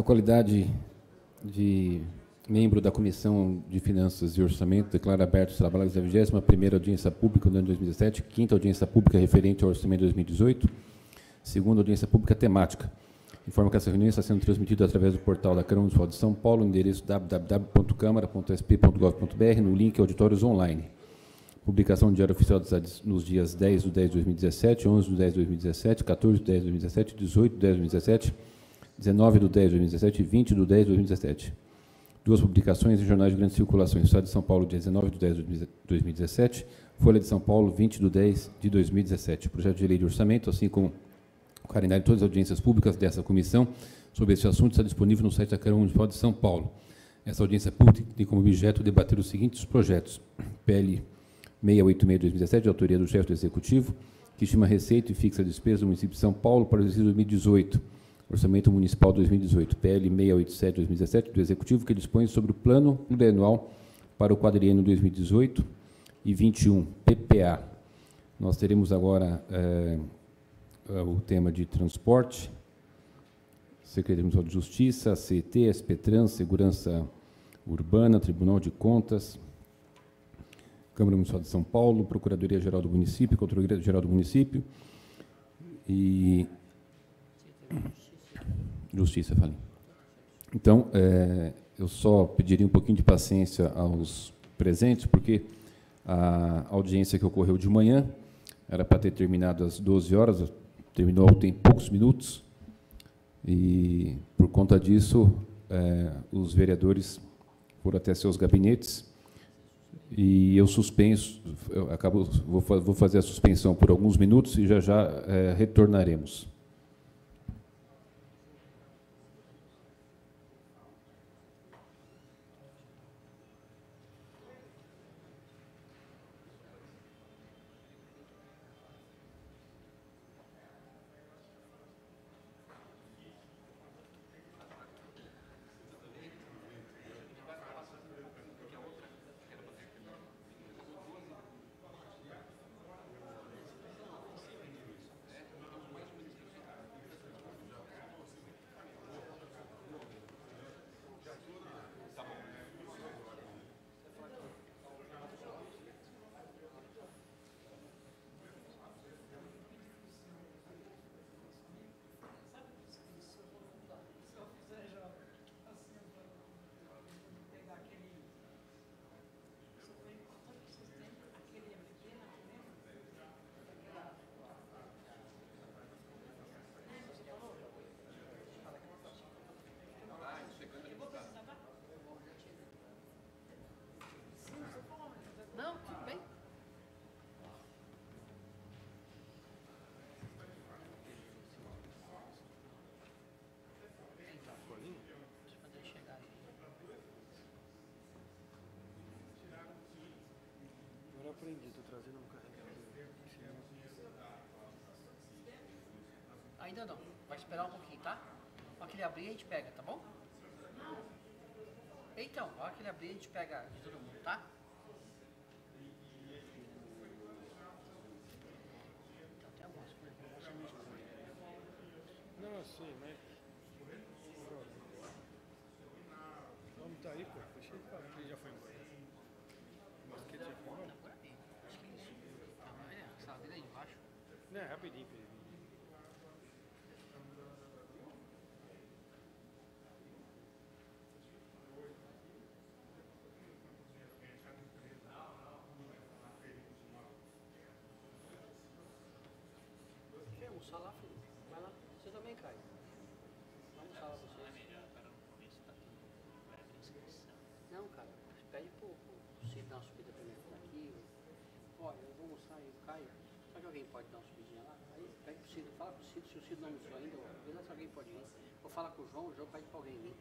Na qualidade de membro da Comissão de Finanças e Orçamento, declaro abertos os trabalhos da 21ª audiência pública do ano 2017, 5ª audiência pública referente ao orçamento de 2018, 2ª audiência pública temática. Informo que essa reunião está sendo transmitida através do portal da Câmara Municipal de São Paulo, endereço www.câmara.sp.gov.br, no link Auditórios Online. Publicação do Diário Oficial nos dias 10 de 10 de 2017, 11 de 10 de 2017, 14 de 10 de 2017, 18 de 10 de 2017, 19 de 10 de 2017 e 20 de 10 de 2017. Duas publicações em jornais de grande circulação. Estado de São Paulo, dia 19 de 10 de 2017, Folha de São Paulo, 20 de 10 de 2017. O projeto de lei de orçamento, assim como o calendário de todas as audiências públicas dessa comissão sobre esse assunto, está disponível no site da Câmara Municipal de São Paulo. Essa audiência pública tem como objeto debater os seguintes projetos: PL 686 de 2017, de autoria do chefe do Executivo, que estima receita e fixa a despesa do município de São Paulo para o exercício 2018, Orçamento Municipal 2018, PL 687 de 2017, do Executivo, que dispõe sobre o Plano Plurianual para o quadriênio 2018 e 21, PPA. Nós teremos agora o tema de transporte, Secretaria Municipal de Justiça, CET, SPTrans, Segurança Urbana, Tribunal de Contas, Câmara Municipal de São Paulo, Procuradoria-Geral do Município, Controladoria-Geral do Município e Justiça, falei. Então, eu só pediria um pouquinho de paciência aos presentes, porque a audiência que ocorreu de manhã era para ter terminado às 12 horas, terminou tem poucos minutos, e, por conta disso, os vereadores foram até seus gabinetes, e eu suspenso, vou fazer a suspensão por alguns minutos e já retornaremos. Aprendi, estou trazendo um carregador. Ainda não, vai esperar um pouquinho, tá? Na hora que ele abrir, a gente pega, tá bom? Então, na hora que ele abrir, a gente pega de todo mundo, tá? Então, tem algumas coisas que você não escolhe. Não, eu sei, mas... Vamos tá aí, pô. Deixa ele falar, ele já foi embora. Mas que ele já foi embora? Não, é rapidinho, Pedro. Quer almoçar lá, filho? Vai lá. Você também, Caio. Vai almoçar lá você. Não, cara. Pede pro Cid dar uma subida pra mim aqui. Olha, eu vou almoçar aí, o Caio. Será que alguém pode dar uma subidinha lá? Aí pede pro Cid, fala pro Cid, se o Cid não almoçou ainda, vê lá se alguém pode vir. Vou falar com o João pede pra alguém vir.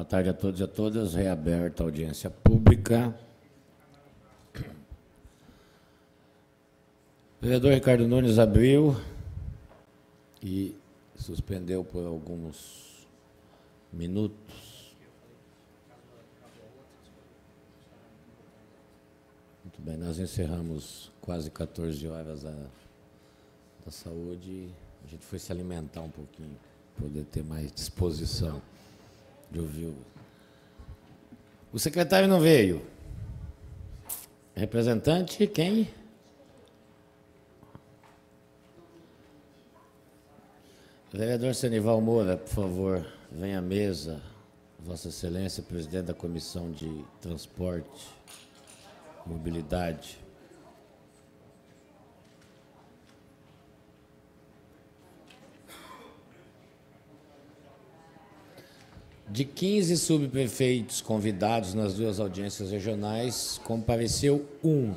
Boa tarde a todos e a todas. Reaberta a audiência pública. O vereador Ricardo Nunes abriu e suspendeu por alguns minutos. Muito bem, nós encerramos quase 14 horas da saúde. A gente foi se alimentar um pouquinho, poder ter mais disposição de ouvir. O secretário não veio. Representante, quem? Vereador Senival Moura, por favor, venha à mesa. Vossa Excelência, presidente da Comissão de Transporte, Mobilidade. De 15 subprefeitos convidados nas duas audiências regionais, compareceu um.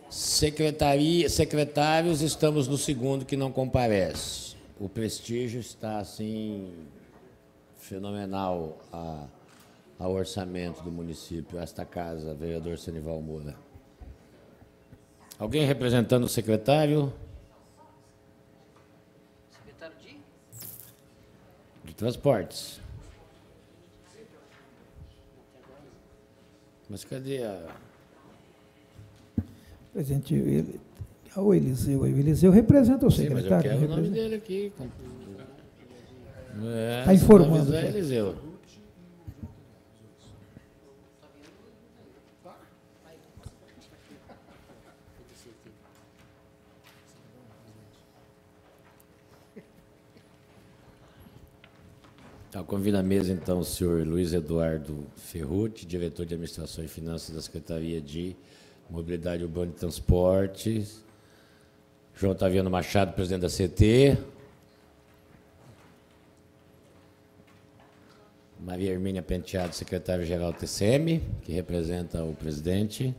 Secretários, estamos no segundo que não comparece. O prestígio está, assim, fenomenal ao orçamento do município, esta casa, vereador Senival Moura. Alguém representando o secretário? Secretário de Transportes. Mas cadê a... Presidente, o Eliseu. O Eliseu representa o secretário. Sim, mas eu quero o nome dele aqui. Está informando. Eliseu. Tá, convido à mesa, então, o senhor Luiz Eduardo Ferrucci, diretor de Administração e Finanças da Secretaria de Mobilidade Urbana e Transportes. João Otaviano Machado, presidente da CT. Maria Hermínia Penteado, secretário-geral do TCM, que representa o presidente.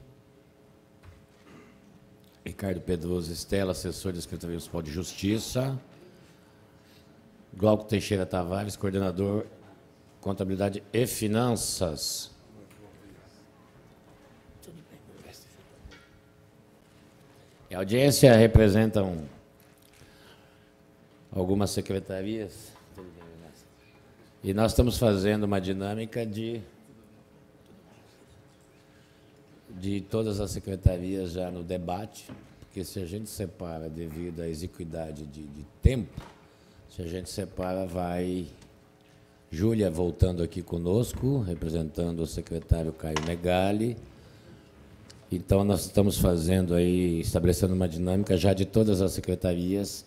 Ricardo Pedroso Estela, assessor da Secretaria Municipal de Justiça. Glauco Teixeira Tavares, coordenador Contabilidade e Finanças. A audiência representam algumas secretarias e nós estamos fazendo uma dinâmica de todas as secretarias já no debate, porque se a gente separa devido à exiguidade de tempo, se a gente separa, vai... Júlia voltando aqui conosco, representando o secretário Caio Megali. Então, nós estamos fazendo aí, estabelecendo uma dinâmica já de todas as secretarias.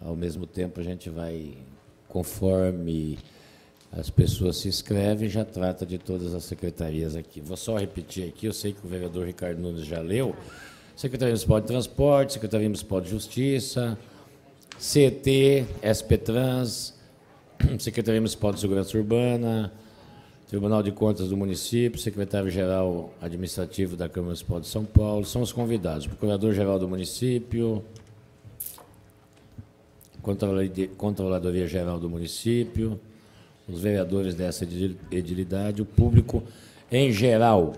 Ao mesmo tempo, a gente vai, conforme as pessoas se inscrevem, já trata de todas as secretarias aqui. Vou só repetir aqui, eu sei que o vereador Ricardo Nunes já leu. Secretaria Municipal de Transporte, Secretaria Municipal de Justiça, CT, SPTrans, Secretaria Municipal de Segurança Urbana, Tribunal de Contas do Município, Secretário-Geral Administrativo da Câmara Municipal de São Paulo, são os convidados. Procurador-Geral do Município, Controladoria-Geral do Município, os vereadores dessa edilidade, o público em geral.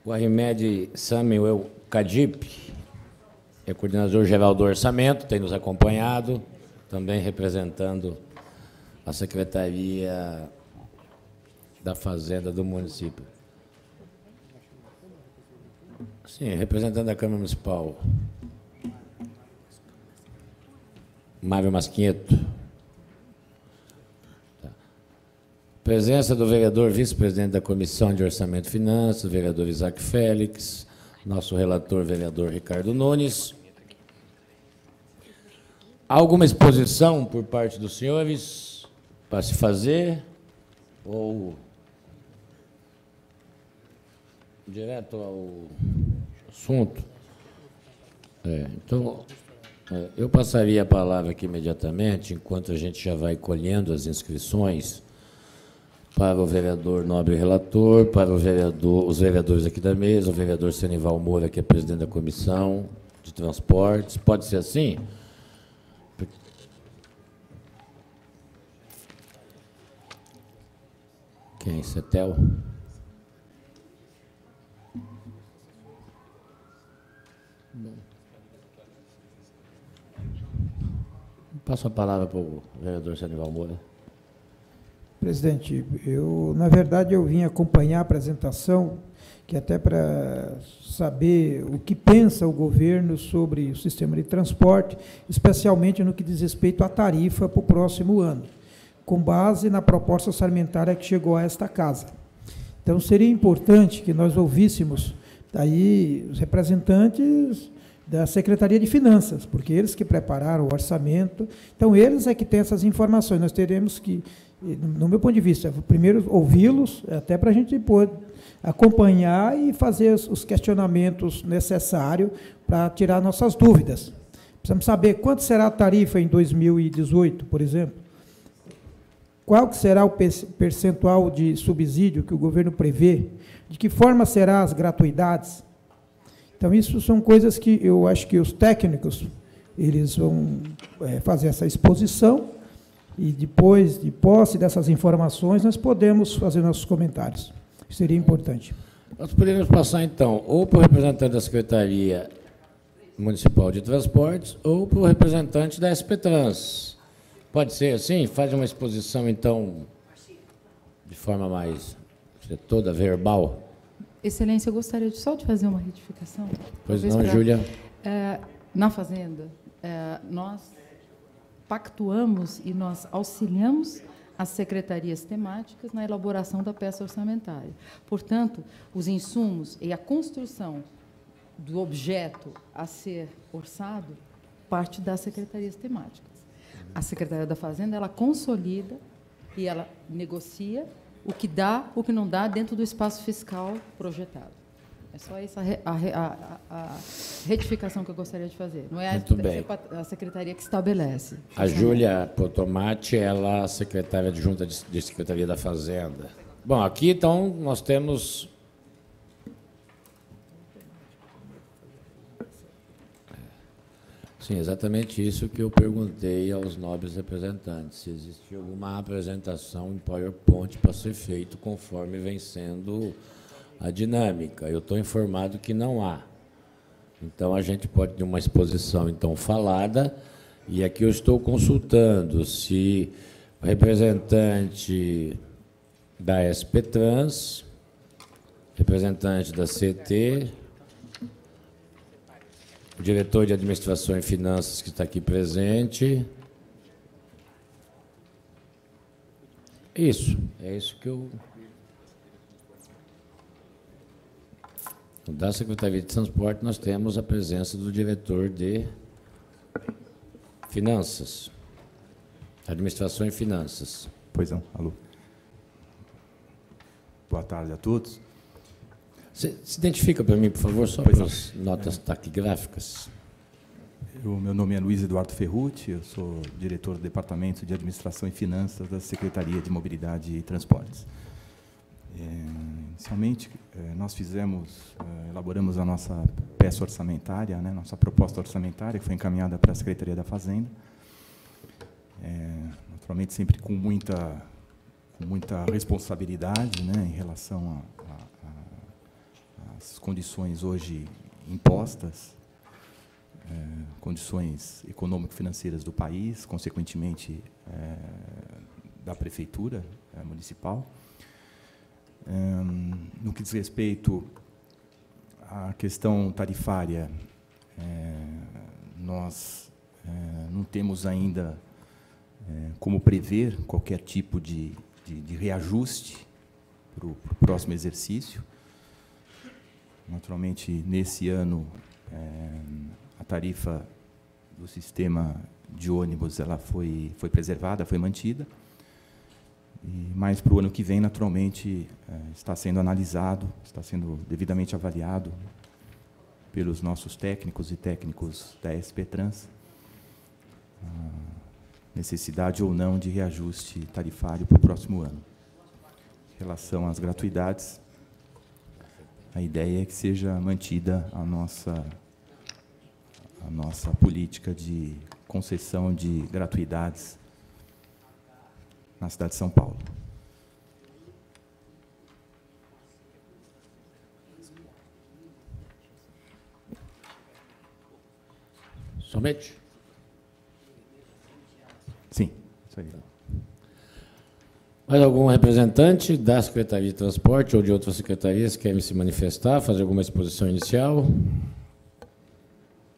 O Arrimed Samuel Cadip é coordenador-geral do Orçamento, tem nos acompanhado, também representando a Secretaria da Fazenda do município. Sim, representando a Câmara Municipal. Mário Masquinheto. Tá. Presença do vereador vice-presidente da Comissão de Orçamento e Finanças, o vereador Isaac Félix, nosso relator, vereador Ricardo Nunes. Há alguma exposição por parte dos senhores para se fazer, ou direto ao assunto? Então, eu passaria a palavra aqui imediatamente, enquanto a gente já vai colhendo as inscrições, para o vereador nobre relator, para o vereador, os vereadores aqui da mesa, o vereador Senival Moura, que é presidente da Comissão de Transportes. Pode ser assim? Quem? Cetel? Passo a palavra para o vereador Sanival Moura. Presidente, na verdade, eu vim acompanhar a apresentação, que até para saber o que pensa o governo sobre o sistema de transporte, especialmente no que diz respeito à tarifa para o próximo ano, com base na proposta orçamentária que chegou a esta casa. Então, seria importante que nós ouvíssemos daí os representantes da Secretaria de Finanças, porque eles que prepararam o orçamento, então eles é que têm essas informações. Nós teremos que, no meu ponto de vista, primeiro ouvi-los, até para a gente poder acompanhar e fazer os questionamentos necessários para tirar nossas dúvidas. Precisamos saber quanto será a tarifa em 2018, por exemplo. Qual que será o percentual de subsídio que o governo prevê? De que forma serão as gratuidades? Então, isso são coisas que eu acho que os técnicos, eles vão fazer essa exposição e depois, de posse dessas informações, nós podemos fazer nossos comentários. Isso seria importante. Nós poderíamos passar, então, ou para o representante da Secretaria Municipal de Transportes ou para o representante da SP-Trans. Pode ser assim? Faz uma exposição, então, de forma mais toda verbal. Excelência, eu gostaria só de fazer uma retificação. Pois não, Júlia. Na Fazenda, nós pactuamos e nós auxiliamos as secretarias temáticas na elaboração da peça orçamentária. Portanto, os insumos e a construção do objeto a ser orçado parte das secretarias temáticas. A Secretaria da Fazenda, ela consolida e ela negocia o que dá, o que não dá dentro do espaço fiscal projetado. É só essa a retificação que eu gostaria de fazer. Não é a secretaria que estabelece. A Júlia Potomati, ela é secretária adjunta de Secretaria da Fazenda. Bom, aqui, então, nós temos... Sim, exatamente isso que eu perguntei aos nobres representantes, se existia alguma apresentação em PowerPoint para ser feito conforme vem sendo a dinâmica. Eu estou informado que não há. Então, a gente pode ter uma exposição, então, falada, e aqui eu estou consultando se o representante da SP-Trans, representante da CT, o diretor de Administração e Finanças, que está aqui presente. Isso, é isso que eu... Da Secretaria de Transporte, nós temos a presença do diretor de Finanças, Administração e Finanças. Pois não, alô. Boa tarde a todos. Se identifica para mim, por favor, só para as notas taquigráficas. Meu nome é Luiz Eduardo Ferrucci, eu sou diretor do Departamento de Administração e Finanças da Secretaria de Mobilidade e Transportes. Inicialmente, nós elaboramos a nossa peça orçamentária, nossa proposta orçamentária, que foi encaminhada para a Secretaria da Fazenda. Naturalmente, sempre com muita responsabilidade, em relação às condições hoje impostas, condições econômico-financeiras do país, consequentemente, da Prefeitura Municipal. No que diz respeito à questão tarifária, nós não temos ainda como prever qualquer tipo de reajuste para o próximo exercício. Naturalmente, nesse ano, a tarifa do sistema de ônibus ela foi preservada, foi mantida. Mas, para o ano que vem, naturalmente, está sendo analisado, está sendo devidamente avaliado pelos nossos técnicos e técnicos da SP-Trans a necessidade ou não de reajuste tarifário para o próximo ano. Em relação às gratuidades, a ideia é que seja mantida a nossa política de concessão de gratuidades na cidade de São Paulo. Somente? Sim, isso aí. Mais algum representante da Secretaria de Transporte ou de outras secretarias que querem se manifestar, fazer alguma exposição inicial?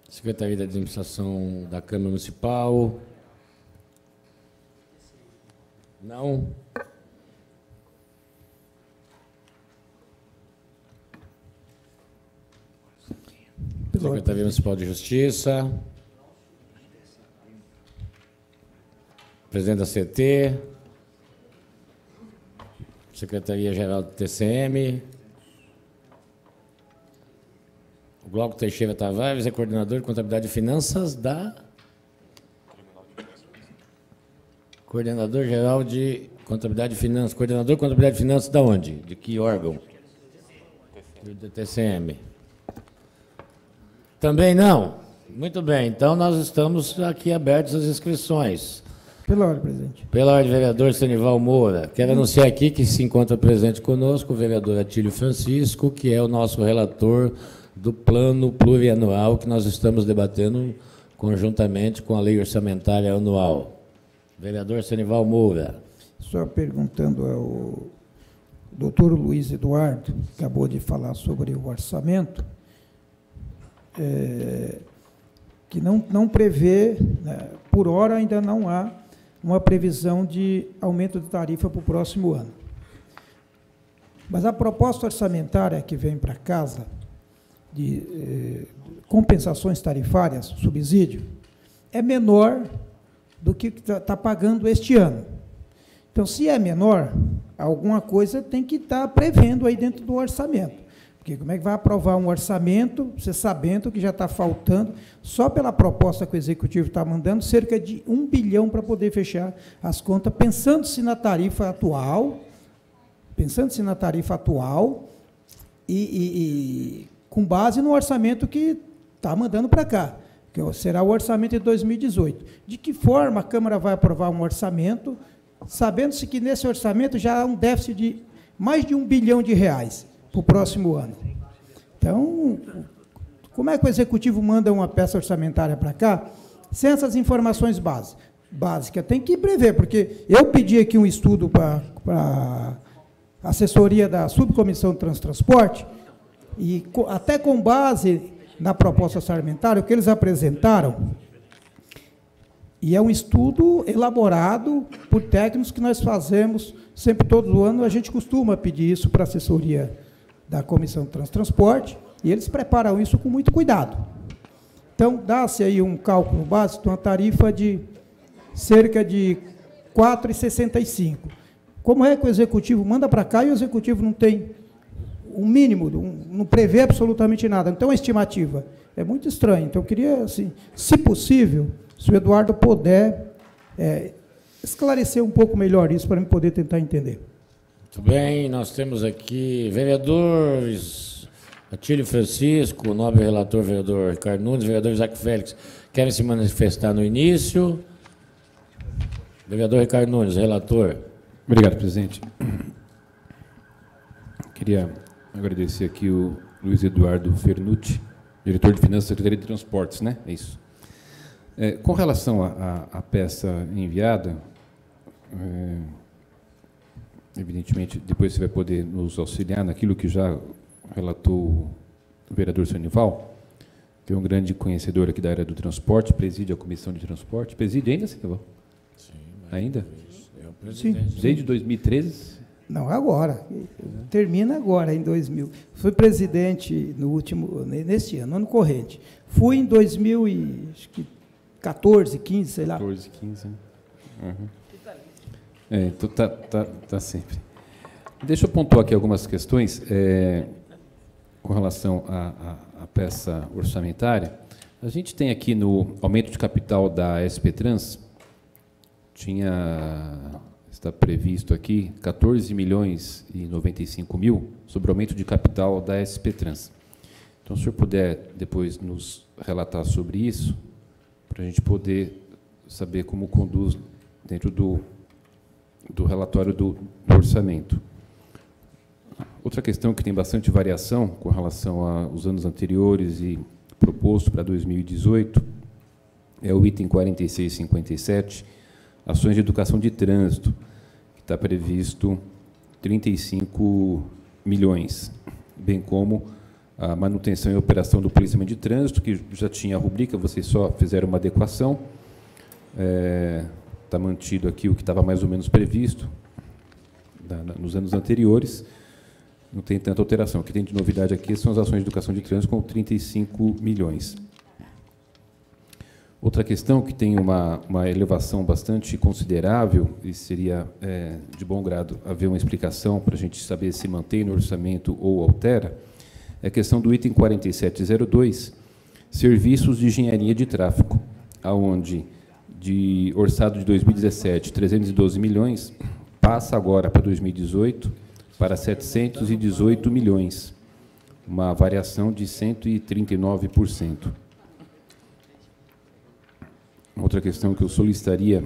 Secretaria da Administração da Câmara Municipal? Não? Secretaria Municipal de Justiça? Presidente da CT? Secretaria-Geral do TCM? O Glauco Teixeira Tavares é coordenador de Contabilidade e Finanças da... Coordenador-Geral de Contabilidade e Finanças. Coordenador de Contabilidade e Finanças da onde? De que órgão? Do TCM. Também não? Muito bem, então nós estamos aqui abertos às inscrições. Pela ordem, presidente. Pela ordem, vereador Senival Moura. Quero anunciar aqui que se encontra presente conosco o vereador Atílio Francisco, que é o nosso relator do plano plurianual que nós estamos debatendo conjuntamente com a lei orçamentária anual. Vereador Senival Moura. Só perguntando ao doutor Luiz Eduardo, que acabou de falar sobre o orçamento, que não prevê, né, por hora ainda não há uma previsão de aumento de tarifa para o próximo ano. Mas a proposta orçamentária que vem para casa, de compensações tarifárias, subsídio, é menor do que está pagando este ano. Então, se é menor, alguma coisa tem que estar prevendo aí dentro do orçamento. Porque como é que vai aprovar um orçamento, você sabendo que já está faltando, só pela proposta que o Executivo está mandando, cerca de 1 bilhão para poder fechar as contas, pensando-se na tarifa atual, e com base no orçamento que está mandando para cá, que será o orçamento de 2018. De que forma a Câmara vai aprovar um orçamento, sabendo-se que nesse orçamento já há um déficit de mais de R$1 bilhão para o próximo ano. Então, como é que o Executivo manda uma peça orçamentária para cá, sem essas informações básicas? Tem que prever, porque eu pedi aqui um estudo para a assessoria da Subcomissão de Transporte, e até com base na proposta orçamentária, o que eles apresentaram, e é um estudo elaborado por técnicos que nós fazemos sempre, todo ano, a gente costuma pedir isso para a assessoria da Comissão de Transporte, e eles preparam isso com muito cuidado. Então, dá-se aí um cálculo básico de uma tarifa de cerca de R$ 4,65. Como é que o Executivo manda para cá e o Executivo não tem o mínimo, não prevê absolutamente nada? Então, a estimativa é muito estranha. Então, eu queria, assim, se possível, se o Eduardo puder esclarecer um pouco melhor isso, para eu poder tentar entender. Muito bem, nós temos aqui vereadores Atílio Francisco, o nobre relator, vereador Ricardo Nunes, vereador Isaac Félix, querem se manifestar no início. Vereador Ricardo Nunes, relator. Obrigado, presidente. Queria agradecer aqui o Luiz Eduardo Fernucci, diretor de Finanças da Secretaria de Transportes, né? É isso. Com relação à peça enviada, evidentemente, depois você vai poder nos auxiliar naquilo que já relatou o vereador Senival, que é um grande conhecedor aqui da área do transporte, preside a Comissão de Transporte. Preside ainda, Senival? Sim. Ainda? É o presidente. Sim. Desde 2013? Não, agora. Termina agora, em 2000. Fui presidente neste ano corrente. Fui em 2014, 15, sei lá. 14, 15, né? Uhum. Então tá sempre. Deixa eu pontuar aqui algumas questões com relação à peça orçamentária. A gente tem aqui no aumento de capital da SP Trans, está previsto aqui 14.095.000 sobre o aumento de capital da SP Trans. Então, se o senhor puder depois nos relatar sobre isso, para a gente poder saber como conduz dentro do relatório do orçamento. Outra questão que tem bastante variação com relação aos anos anteriores e proposto para 2018 é o item 4657, ações de educação de trânsito, que está previsto 35 milhões, bem como a manutenção e operação do policiamento de trânsito, que já tinha a rubrica, vocês só fizeram uma adequação. Está mantido aqui o que estava mais ou menos previsto nos anos anteriores, não tem tanta alteração. O que tem de novidade aqui são as ações de educação de trânsito com 35 milhões. Outra questão que tem uma elevação bastante considerável, e seria de bom grado haver uma explicação para a gente saber se mantém no orçamento ou altera, é a questão do item 4702, serviços de engenharia de tráfego, aonde de orçado de 2017, 312 milhões, passa agora para 2018 para 718 milhões, uma variação de 139%. Outra questão que eu solicitaria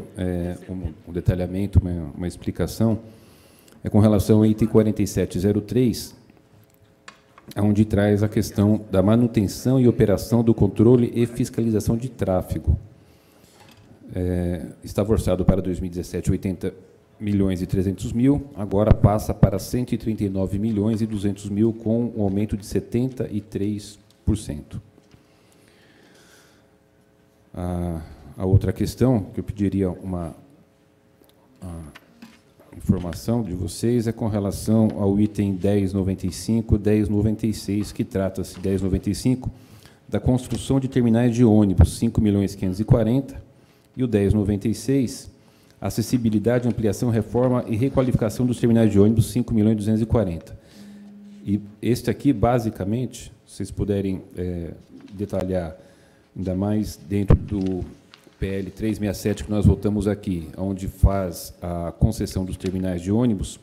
um detalhamento, uma explicação, é com relação ao item 4703, onde traz a questão da manutenção e operação do controle e fiscalização de tráfego. Estava orçado para 2017 80 milhões e 300 mil, agora passa para 139 milhões e 200 mil, com um aumento de 73%. A outra questão, que eu pediria uma informação de vocês, é com relação ao item 1095, 1096, que trata-se, 1095, da construção de terminais de ônibus, 5.540.000, e o 1096, acessibilidade, ampliação, reforma e requalificação dos terminais de ônibus, 5.240.000. E este aqui, basicamente, se vocês puderem detalhar, ainda mais dentro do PL 367, que nós votamos aqui, onde faz a concessão dos terminais de ônibus,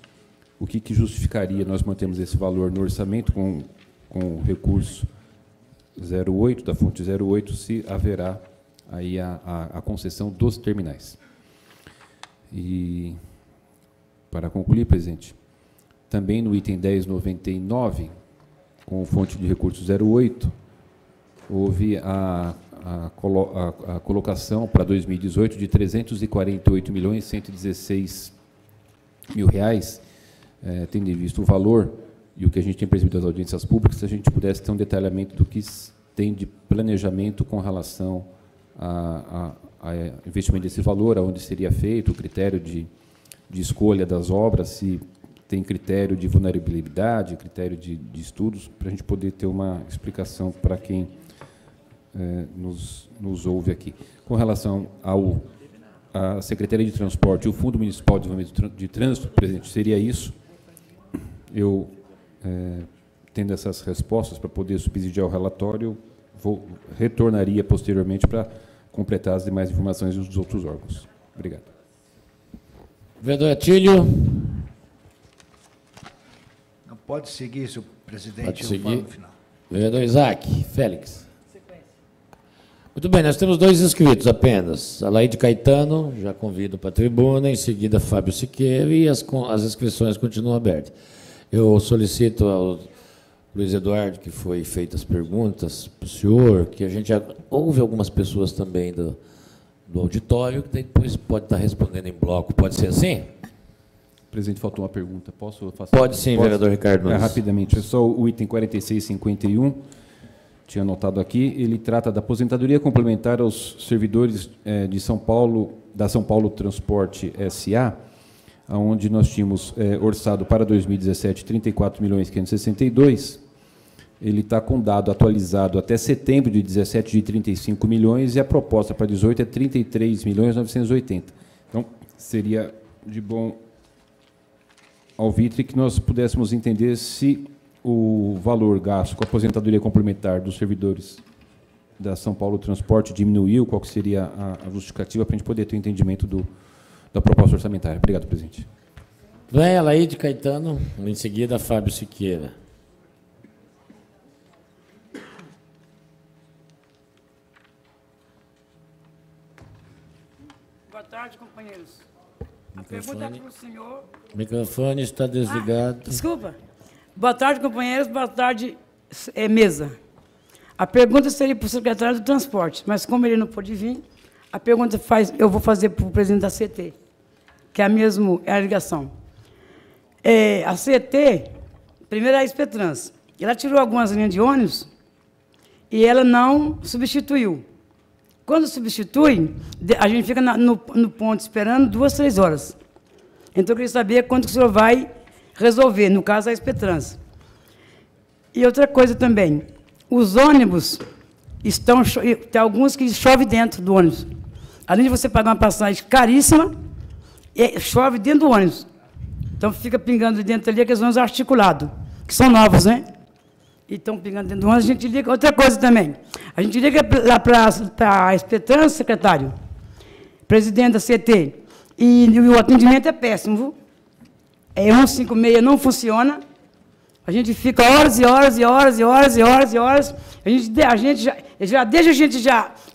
o que justificaria nós mantemos esse valor no orçamento com o recurso 08, da fonte 08, se haverá aí a concessão dos terminais. E, para concluir, presidente, também no item 1099, com fonte de recurso 08, houve a colocação para 2018 de 348.116.000 reais, tendo em vista o valor e o que a gente tem percebido das audiências públicas, se a gente pudesse ter um detalhamento do que tem de planejamento com relação a investimento desse valor, aonde seria feito, o critério de escolha das obras, se tem critério de vulnerabilidade, critério de estudos, para a gente poder ter uma explicação para quem nos ouve aqui. Com relação à Secretaria de Transporte e o Fundo Municipal de Desenvolvimento de Trânsito, presidente, seria isso. Eu, tendo essas respostas para poder subsidiar o relatório, retornaria posteriormente para completar as demais informações dos outros órgãos. Obrigado. Vereador Atílio. Não pode seguir, senhor presidente. Pode seguir. Eu falo no final. Vereador Isaac Félix. Muito bem, nós temos 2 inscritos apenas. Alaide Caetano, já convido para a tribuna, em seguida Fábio Siqueira, e as inscrições continuam abertas. Eu solicito ao Luiz Eduardo, que foi feitas as perguntas para o senhor, que a gente já ouve algumas pessoas também do auditório, que depois pode estar respondendo em bloco. Pode ser assim? Presidente, faltou uma pergunta. Posso fazer? Pode sim, vereador Ricardo Nunes. Rapidamente, é só o item 4651, tinha anotado aqui, ele trata da aposentadoria complementar aos servidores de São Paulo, da São Paulo Transporte S.A., onde nós tínhamos orçado para 2017 34.562. Ele está com dado atualizado até setembro de 17 de 35 milhões e a proposta para 18 é 33.980. Então, seria de bom alvitre que nós pudéssemos entender se o valor gasto com a aposentadoria complementar dos servidores da São Paulo Transporte diminuiu, qual que seria a justificativa para a gente poder ter o entendimento da proposta orçamentária. Obrigado, presidente. Vem, Alaide Caetano, em seguida, Fábio Siqueira. Boa tarde, companheiros. A pergunta é para o senhor... O microfone está desligado. Desculpa. Boa tarde, companheiros. Boa tarde, mesa. A pergunta seria para o secretário do Transporte, mas como ele não pôde vir, A pergunta eu vou fazer para o presidente da CT, que é a ligação. A CT, primeiro é a Espetrans, ela tirou algumas linhas de ônibus e ela não substituiu. Quando substitui, a gente fica no ponto esperando 2, 3 horas. Então, eu queria saber quando que o senhor vai resolver, no caso, a Espetrans. E outra coisa também, os ônibus tem alguns que chove dentro do ônibus. Além de você pagar uma passagem caríssima, chove dentro do ônibus. Então, fica pingando dentro ali aqueles ônibus articulados, que são novos, né? E estão pingando dentro do ônibus, a gente liga. Outra coisa também, a gente liga lá para a Espetrans, secretário, presidente da CT, e o atendimento é péssimo, viu? 156 não funciona, a gente fica horas e horas e horas e horas e horas e horas, a gente já deixa a gente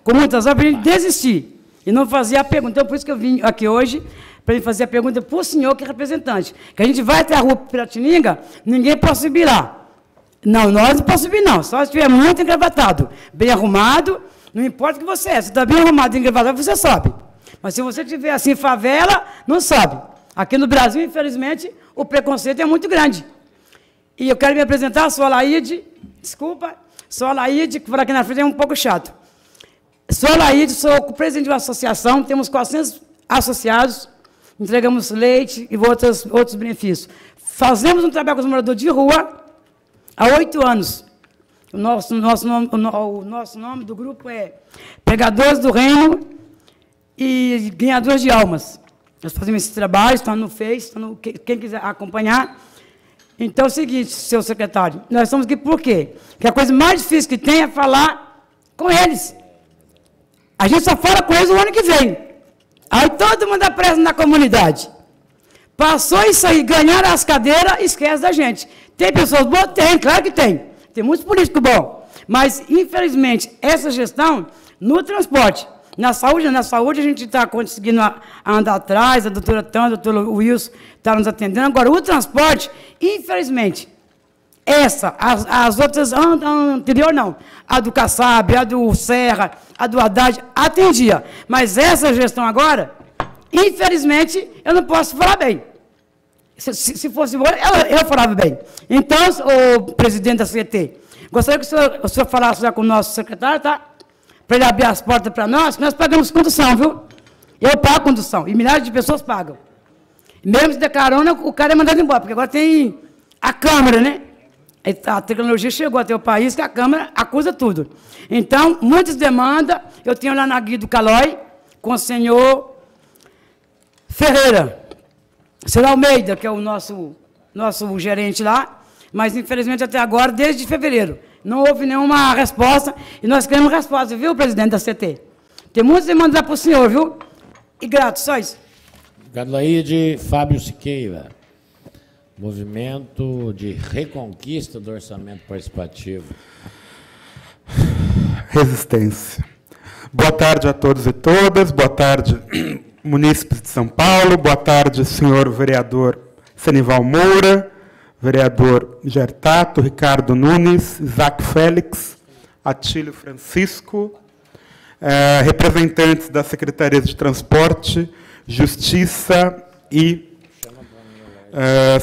com muitas horas para a gente desistir e não fazer a pergunta. Então, por isso que eu vim aqui hoje, para fazer a pergunta para o senhor, que é representante, que a gente vai até a rua Piratininga, ninguém pode subir lá. Não, nós não podemos subir, não, só se estiver muito engravatado, bem arrumado, não importa o que você é, se está bem arrumado e engravatado, você sobe. Mas se você estiver assim, favela, não sobe. Aqui no Brasil, infelizmente, o preconceito é muito grande. E eu quero me apresentar, sou a Laide, desculpa, sou a Laide, que por aqui na frente é um pouco chato. Sou a Laide, sou o presidente de uma associação, temos 400 associados, entregamos leite e outros benefícios. Fazemos um trabalho com os moradores de rua há 8 anos. O nosso nome do grupo é Pregadores do Reino e Ganhadores de Almas. Nós fazemos esse trabalho, está no Face, quem quiser acompanhar. Então, é o seguinte, seu secretário, nós estamos aqui por quê? Porque a coisa mais difícil que tem é falar com eles. A gente só fala com eles o ano que vem. Aí todo mundo apressa na comunidade. Passou isso aí, ganharam as cadeiras, esquece da gente. Tem pessoas boas? Tem, claro que tem. Tem muitos políticos bons. Mas, infelizmente, essa gestão, no transporte, na saúde a gente está conseguindo andar atrás, a doutora Tânia, o doutor Wilson está nos atendendo. Agora, o transporte, infelizmente, as outras, anterior não, a do Kassab, a do Serra, a do Haddad, atendia. Mas essa gestão agora, infelizmente, eu não posso falar bem. Se fosse bom, eu falava bem. Então, o presidente da CT, gostaria que o senhor falasse já com o nosso secretário, tá? Para ele abrir as portas para nós, que nós pagamos condução, viu? Eu pago condução, e milhares de pessoas pagam. Mesmo se der carona, o cara é mandado embora, porque agora tem a Câmara, né? A tecnologia chegou até o país, que a Câmara acusa tudo. Então, muitas demandas, eu tenho lá na Guia do Calói, com o senhor Ferreira, senhor Almeida, que é o nosso gerente lá, mas, infelizmente, até agora, desde fevereiro, não houve nenhuma resposta, e nós queremos resposta, viu, presidente da CT? Tem muitas demandas lá para o senhor, viu? E grato, só isso. Obrigado, Laide. Fábio Siqueira. Movimento de reconquista do orçamento participativo. Resistência. Boa tarde a todos e todas. Boa tarde, munícipes de São Paulo. Boa tarde, senhor vereador Senival Moura, vereador Gertato, Ricardo Nunes, Isaac Félix, Atílio Francisco, representantes das Secretarias de Transporte, Justiça e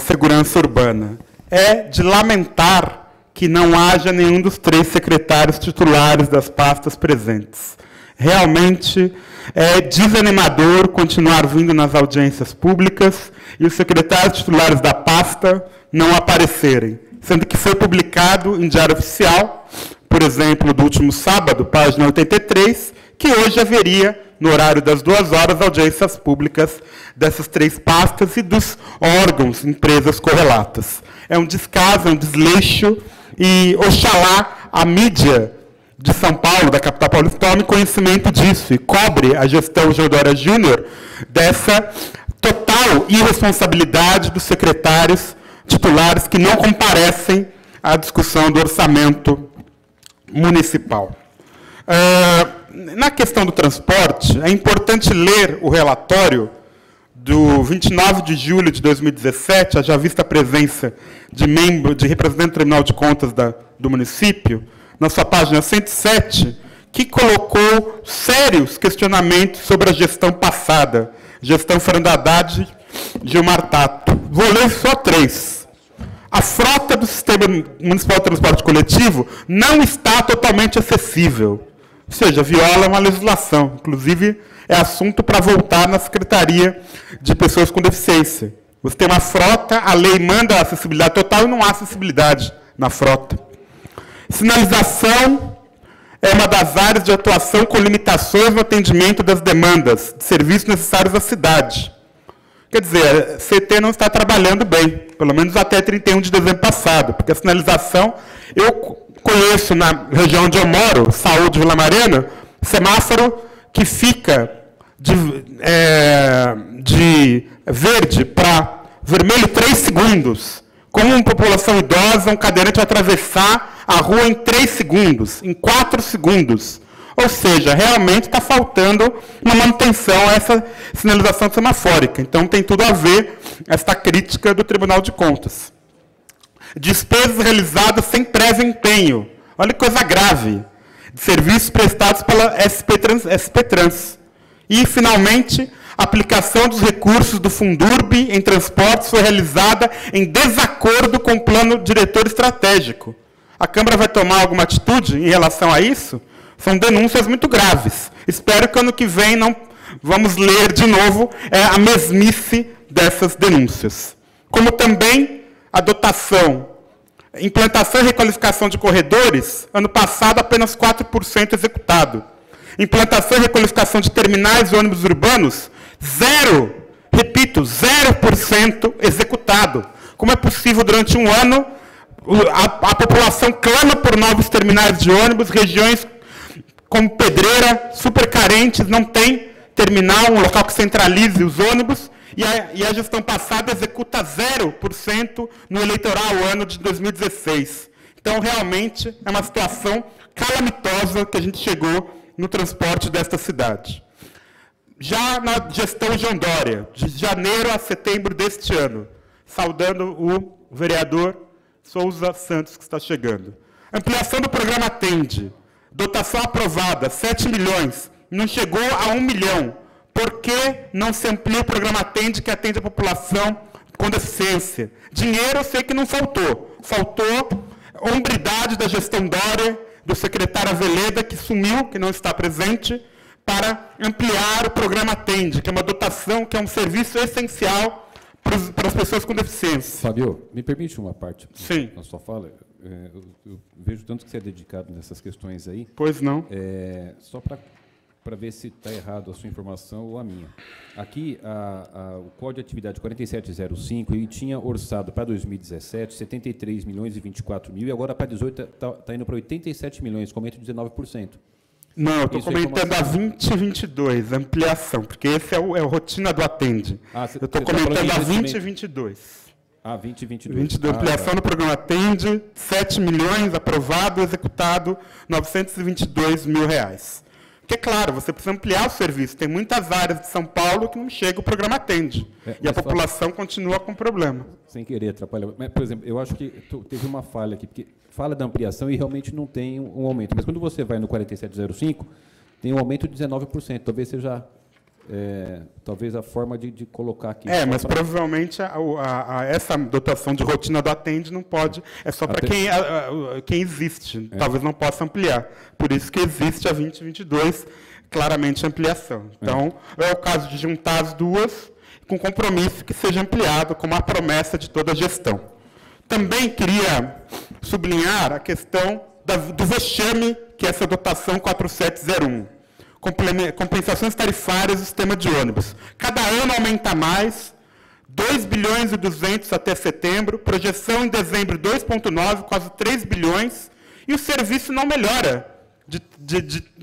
Segurança Urbana. É de lamentar que não haja nenhum dos 3 secretários titulares das pastas presentes. Realmente é desanimador continuar vindo nas audiências públicas e os secretários titulares da pasta não aparecerem, sendo que foi publicado em Diário Oficial, por exemplo, do último sábado, página 83, que hoje haveria, no horário das 2 horas, audiências públicas dessas 3 pastas e dos órgãos, empresas correlatas. É um descaso, é um desleixo, e oxalá a mídia de São Paulo, da capital paulista, tome conhecimento disso e cobre a gestão Geodória Júnior dessa total irresponsabilidade dos secretários titulares que não comparecem à discussão do orçamento municipal. Na questão do transporte, é importante ler o relatório do 29 de julho de 2017, haja vista a presença de representante do Tribunal de Contas do município, na sua página 107, que colocou sérios questionamentos sobre a gestão passada, gestão Fernando Haddad, Gilmar Tato. Vou ler só 3. A frota do Sistema Municipal de Transporte Coletivo não está totalmente acessível, ou seja, viola uma legislação, inclusive é assunto para voltar na Secretaria de Pessoas com Deficiência. Você tem uma frota, a lei manda a acessibilidade total e não há acessibilidade na frota. Sinalização é uma das áreas de atuação com limitações no atendimento das demandas de serviços necessários à cidade. Quer dizer, a CT não está trabalhando bem, pelo menos até 31 de dezembro passado, porque a sinalização, eu conheço na região onde eu moro, Saúde, Vila Mariana, semáforo que fica de verde para vermelho 3 segundos. Como uma população idosa, um cadeirante vai atravessar a rua em 3 segundos, em 4 segundos. Ou seja, realmente está faltando uma manutenção a essa sinalização semafórica. Então, tem tudo a ver esta crítica do Tribunal de Contas. Despesas realizadas sem prévio empenho. Olha que coisa grave. De serviços prestados pela SP Trans. E, finalmente, a aplicação dos recursos do Fundurb em transportes foi realizada em desacordo com o plano diretor estratégico. A Câmara vai tomar alguma atitude em relação a isso? São denúncias muito graves. Espero que ano que vem não vamos ler de novo a mesmice dessas denúncias. Como também a dotação, implantação e requalificação de corredores, ano passado apenas 4% executado. Implantação e requalificação de terminais de ônibus urbanos, 0%, repito, 0% executado. Como é possível, durante um ano, a população clama por novos terminais de ônibus, regiões como Pedreira, super carentes, não tem terminal, um local que centralize os ônibus, e a gestão passada executa 0% no eleitoral ano de 2016. Então, realmente, é uma situação calamitosa que a gente chegou no transporte desta cidade. Já na gestão João Dória, de janeiro a setembro deste ano, saudando o vereador Souza Santos, que está chegando. Ampliação do programa Atende. Dotação aprovada, 7 milhões. Não chegou a 1 milhão. Por que não se amplia o programa Atende, que atende a população com deficiência? Dinheiro eu sei que não faltou. Faltou hombridade da gestão Dória, do secretário Aveleda, que sumiu, que não está presente, para ampliar o programa Atende, que é uma dotação, que é um serviço essencial para as pessoas com deficiência. Fábio, me permite uma parte? Sim. Na sua fala. Eu vejo tanto que você é dedicado nessas questões aí. Pois não. Só para ver se está errado a sua informação ou a minha. Aqui, o Código de Atividade 4705, ele tinha orçado para 2017 73 milhões e 24 mil, e agora para 2018 está indo para 87 milhões, com aumento de 19%. Não, eu estou comentando a 2022, ampliação, porque esse é o rotina do Atende. Eu estou comentando a 2022. 2022. Ampliação do programa Atende, 7 milhões aprovado, executado, 922 mil reais. Porque, claro, você precisa ampliar o serviço. Tem muitas áreas de São Paulo que não chega o programa Atende. E a população continua com problema. Sem querer atrapalhar. Mas, por exemplo, eu acho que teve uma falha aqui, porque fala da ampliação e realmente não tem um aumento. Mas quando você vai no 4705, tem um aumento de 19%. Talvez seja talvez a forma de colocar aqui. Mas provavelmente essa dotação de rotina do Atende não pode, é só para quem existe, talvez não possa ampliar. Por isso que existe a 2022, claramente ampliação. Então, é o caso de juntar as duas com compromisso que seja ampliado, como a promessa de toda a gestão. Também queria sublinhar a questão do vexame, que é essa dotação 4701. Compensações tarifárias do sistema de ônibus. Cada ano aumenta mais, 2 bilhões e 200 até setembro, projeção em dezembro 2,9, quase 3 bilhões, e o serviço não melhora, de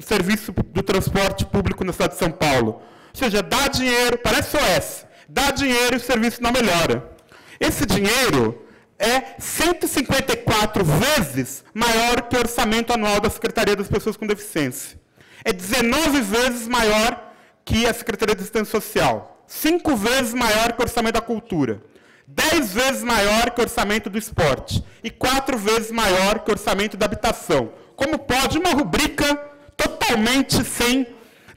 serviço do transporte público na cidade de São Paulo. Ou seja, dá dinheiro, parece OS, dá dinheiro e o serviço não melhora. Esse dinheiro é 154 vezes maior que o orçamento anual da Secretaria das Pessoas com Deficiência. É 19 vezes maior que a Secretaria de Assistência Social, 5 vezes maior que o orçamento da cultura, 10 vezes maior que o orçamento do esporte e 4 vezes maior que o orçamento da habitação. Como pode uma rubrica totalmente totalmente sem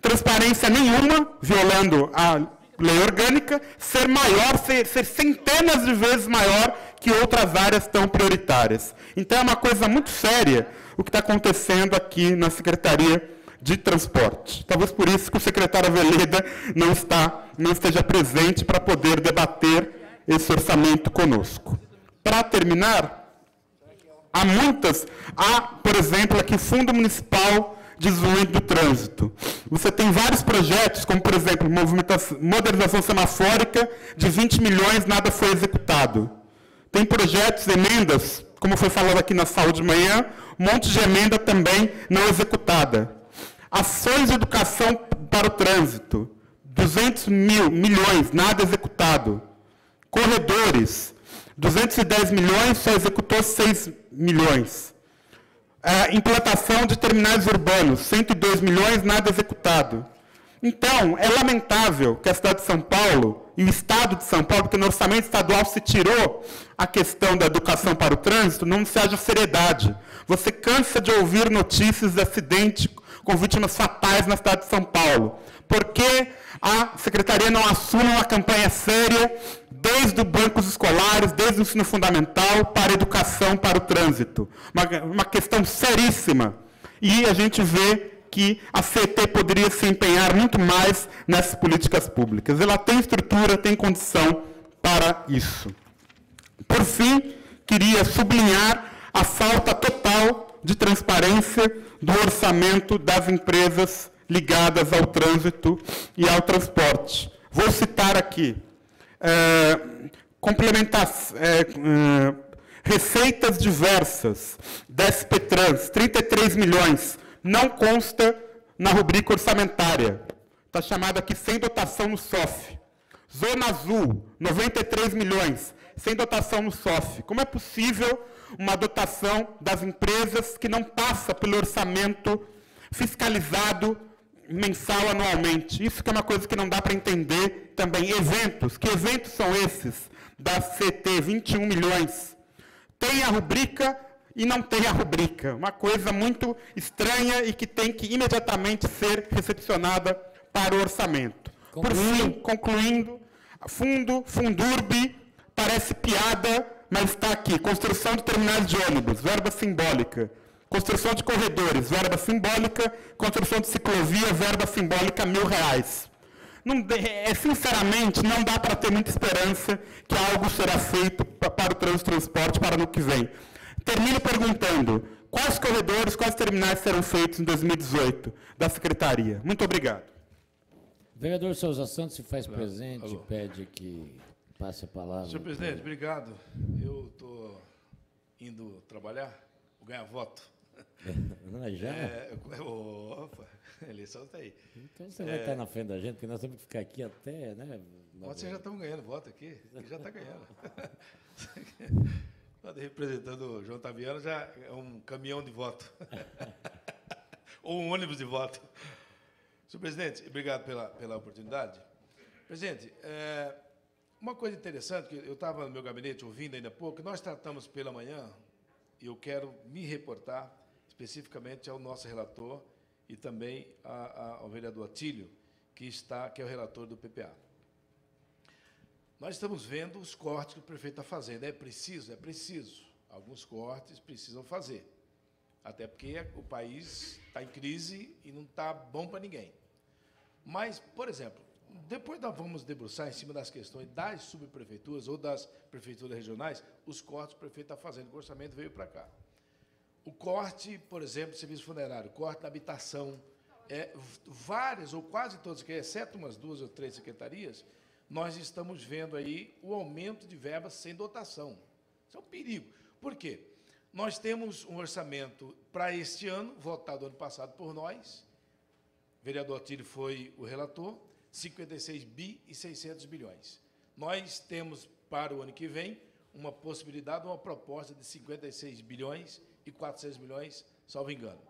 transparência nenhuma, violando a lei orgânica, ser maior, ser centenas de vezes maior que outras áreas tão prioritárias. Então, é uma coisa muito séria o que está acontecendo aqui na Secretaria de Transporte. Talvez por isso que o secretário Veleda não esteja presente para poder debater esse orçamento conosco. Para terminar, há, por exemplo, aqui o Fundo Municipal de Desenvolvimento do Trânsito. Você tem vários projetos, como, por exemplo, modernização semafórica, de 20 milhões, nada foi executado. Tem projetos, emendas, como foi falado aqui na saúde de manhã, um monte de emenda também não executada. Ações de educação para o trânsito, 200 milhões, nada executado. Corredores, 210 milhões, só executou 6 milhões. Implantação de terminais urbanos, 102 milhões, nada executado. Então, é lamentável que a cidade de São Paulo e o Estado de São Paulo, porque no orçamento estadual se tirou a questão da educação para o trânsito, não se haja seriedade. Você cansa de ouvir notícias de acidente com vítimas fatais na cidade de São Paulo. Por que a Secretaria não assume uma campanha séria, desde os bancos escolares, desde o ensino fundamental, para a educação para o trânsito? Uma questão seríssima. E a gente vê que a CET poderia se empenhar muito mais nessas políticas públicas. Ela tem estrutura, tem condição para isso. Por fim, queria sublinhar a falta total de transparência do orçamento das empresas ligadas ao trânsito e ao transporte. Vou citar aqui. Receitas diversas da SPTrans, 33 milhões, não consta na rubrica orçamentária. Está chamado aqui sem dotação no SOF. Zona Azul, 93 milhões, sem dotação no SOF. Como é possível uma dotação das empresas que não passa pelo orçamento fiscalizado mensal anualmente? Isso que é uma coisa que não dá para entender também. Eventos, que eventos são esses da CT, 21 milhões? Tem a rubrica e não tem a rubrica. Uma coisa muito estranha e que tem que imediatamente ser recepcionada para o orçamento. Por fim, concluindo, Fundurb, parece piada, mas está aqui. Construção de terminais de ônibus, verba simbólica. Construção de corredores, verba simbólica. Construção de ciclovia, verba simbólica, R$1.000. Sinceramente, não dá para ter muita esperança que algo será feito para o trânsito e transporte para o ano que vem. Termino perguntando, quais corredores, quais terminais serão feitos em 2018 da Secretaria? Muito obrigado. Vereador Souza Santos se faz presente, pede que passe a palavra. Senhor presidente, obrigado. Eu estou indo trabalhar, vou ganhar voto. Já? Opa, a eleição está aí. Então você vai estar na frente da gente, porque nós temos que ficar aqui até, né? Vocês já estão ganhando voto aqui, já está ganhando. Representando o João Taviano, já é um caminhão de voto. Ou um ônibus de voto. Senhor presidente, obrigado pela oportunidade. Presidente, uma coisa interessante, que eu estava no meu gabinete ouvindo ainda há pouco, nós tratamos pela manhã, e eu quero me reportar especificamente ao nosso relator e também ao vereador Atílio, que é o relator do PPA. Nós estamos vendo os cortes que o prefeito está fazendo. É preciso? É preciso. Alguns cortes precisam fazer. Até porque o país está em crise e não está bom para ninguém. Mas, por exemplo, depois nós vamos debruçar em cima das questões das subprefeituras ou das prefeituras regionais, os cortes que o prefeito está fazendo, o orçamento veio para cá. O corte, por exemplo, do serviço funerário, corte da habitação, várias ou quase todas, exceto umas 2 ou 3 secretarias, nós estamos vendo aí o aumento de verbas sem dotação. Isso é um perigo. Por quê? Nós temos um orçamento para este ano, votado ano passado por nós, o vereador Atílio foi o relator, 56 bi e 600 bilhões. Nós temos, para o ano que vem, uma possibilidade, uma proposta de 56 bilhões e 400 milhões, salvo engano.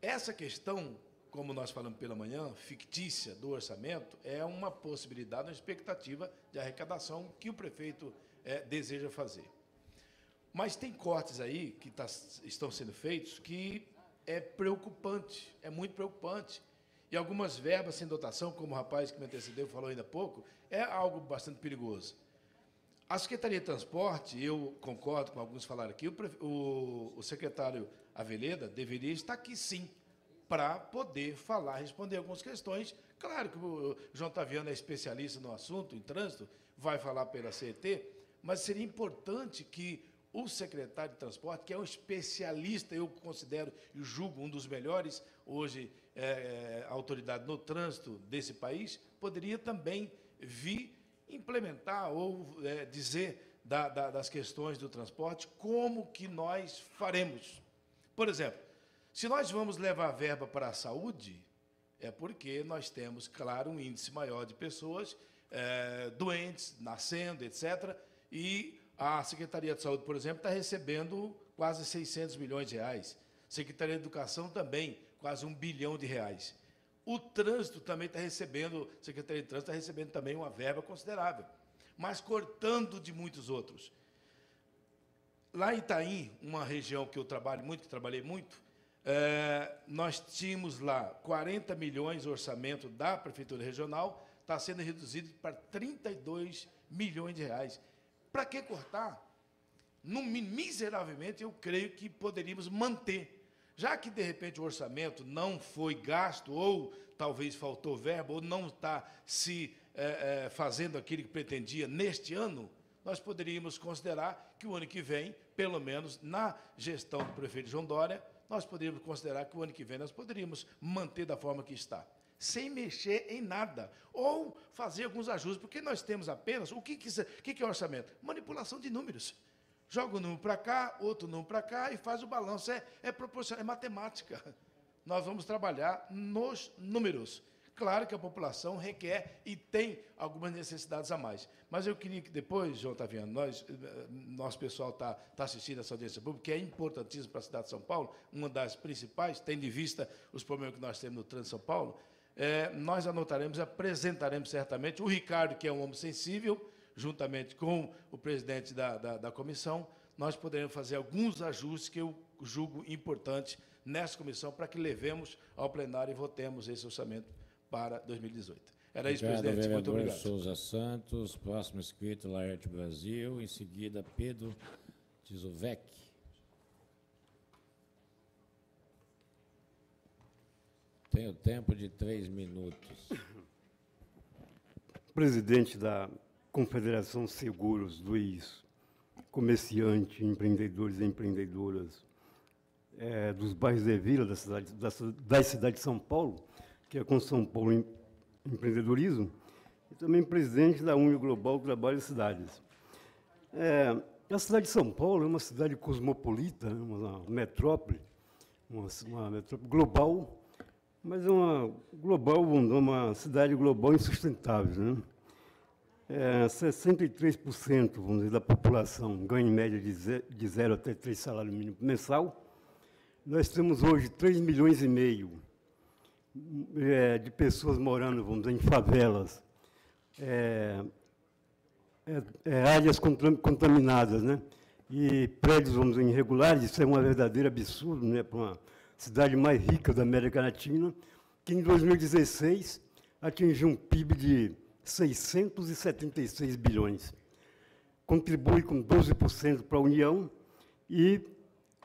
Essa questão, como nós falamos pela manhã, fictícia do orçamento, é uma possibilidade, uma expectativa de arrecadação que o prefeito deseja fazer. Mas tem cortes aí que estão sendo feitos que é preocupante, é muito preocupante. E algumas verbas sem dotação, como o rapaz que me antecedeu falou ainda há pouco, é algo bastante perigoso. A Secretaria de Transporte, eu concordo com alguns que falaram aqui, o secretário Aveleda deveria estar aqui, sim, para poder falar, responder algumas questões. Claro que o João Taviano é especialista no assunto, em trânsito, vai falar pela CET, mas seria importante que o secretário de Transporte, que é um especialista, eu considero e julgo um dos melhores, hoje, autoridade no trânsito desse país, poderia também vir implementar ou dizer das questões do transporte, como que nós faremos. Por exemplo, se nós vamos levar verba para a saúde, é porque nós temos, claro, um índice maior de pessoas doentes, nascendo, etc., e a Secretaria de Saúde, por exemplo, está recebendo quase 600 milhões de reais. Secretaria de Educação também, quase R$1 bilhão. O Trânsito também está recebendo, a Secretaria de Trânsito está recebendo também uma verba considerável, mas cortando de muitos outros. Lá em Itaim, uma região que eu trabalhei muito, nós tínhamos lá 40 milhões de orçamento da Prefeitura Regional, está sendo reduzido para 32 milhões de reais. Para que cortar? Miseravelmente, eu creio que poderíamos manter. Já que, de repente, o orçamento não foi gasto, ou talvez faltou verba, ou não está se fazendo aquilo que pretendia neste ano, nós poderíamos considerar que o ano que vem, pelo menos na gestão do prefeito João Dória, nós poderíamos considerar que o ano que vem nós poderíamos manter da forma que está, sem mexer em nada, ou fazer alguns ajustes, porque nós temos apenas, o que é orçamento? Manipulação de números. Joga um número para cá, outro número para cá, e faz o balanço, é proporcional, é matemática. Nós vamos trabalhar nos números. Claro que a população requer e tem algumas necessidades a mais. Mas eu queria que depois, João Taviano, nosso pessoal está assistindo essa audiência pública, que é importantíssima para a cidade de São Paulo, uma das principais, tendo em vista os problemas que nós temos no trânsito de São Paulo, nós anotaremos, apresentaremos certamente o Ricardo, que é um homem sensível, juntamente com o presidente da comissão, nós poderemos fazer alguns ajustes que eu julgo importantes nessa comissão para que levemos ao plenário e votemos esse orçamento para 2018. Era isso, presidente. Muito obrigado. Souza Santos, próximo inscrito, Laerte Brasil, em seguida, Pedro Tizovec. Tenho tempo de 3 minutos. Presidente da Confederação Seguros dos comerciantes, empreendedores e empreendedoras dos bairros de vila da cidade de São Paulo, que é com São Paulo Empreendedorismo, e também presidente da União Global Trabalho e Cidades. A cidade de São Paulo é uma cidade cosmopolita, uma metrópole global, mas é uma cidade global insustentável, né? 63%, vamos dizer, da população ganha em média de 0 até 3 salários mínimos mensal. Nós temos hoje 3,5 milhões de pessoas morando, vamos dizer, em favelas, áreas contaminadas, né? E prédios, vamos dizer, irregulares. Isso é um verdadeiro absurdo, né, para uma cidade mais rica da América Latina, que em 2016 atingiu um PIB de 676 bilhões. Contribui com 12% para a União e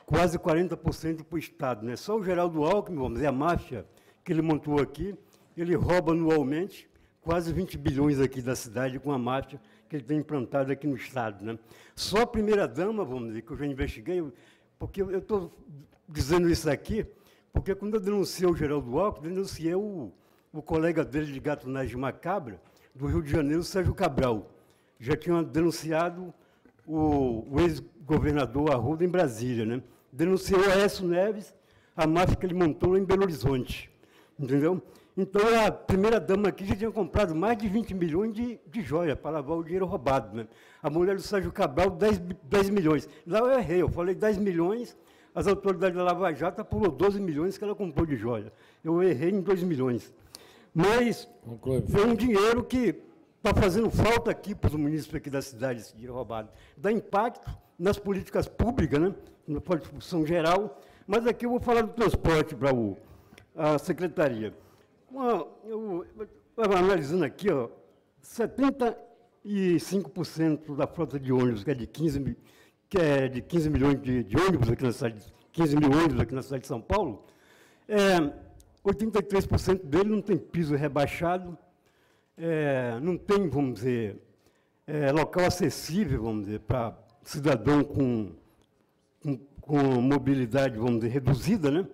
quase 40% para o Estado, né? Só o Geraldo Alckmin, vamos dizer, a máfia que ele montou aqui, ele rouba anualmente quase 20 bilhões aqui da cidade com a máfia que ele tem implantado aqui no Estado, né? Só a primeira-dama, vamos dizer, que eu já investiguei, porque eu estou dizendo isso aqui, porque quando eu denunciei o Geraldo Alckmin, denunciei o colega dele de Gatunagem Macabra, do Rio de Janeiro, Sérgio Cabral. Já tinha denunciado o ex-governador Arruda em Brasília, né? Denunciou o Aécio Neves, a máfia que ele montou lá em Belo Horizonte. Entendeu? Então, a primeira-dama aqui já tinha comprado mais de 20 milhões de joia para lavar o dinheiro roubado, né? A mulher do Sérgio Cabral, 10 milhões. Lá eu errei, eu falei 10 milhões, as autoridades da Lava Jato apurou 12 milhões que ela comprou de joia. Eu errei em 2 milhões. Mas foi um dinheiro que está fazendo falta aqui para os munícipes aqui da cidade, esse dinheiro roubado. Dá impacto nas políticas públicas, né? Na produção geral, Mas aqui eu vou falar do transporte para a secretaria. Eu analisando aqui, ó, 75% da frota de ônibus, que é de 15 milhões de ônibus aqui na cidade, 15 mil ônibus aqui na cidade de São Paulo, 83% dele não tem piso rebaixado, não tem, vamos dizer, local acessível, vamos dizer, para cidadão com mobilidade, vamos dizer, reduzida, né?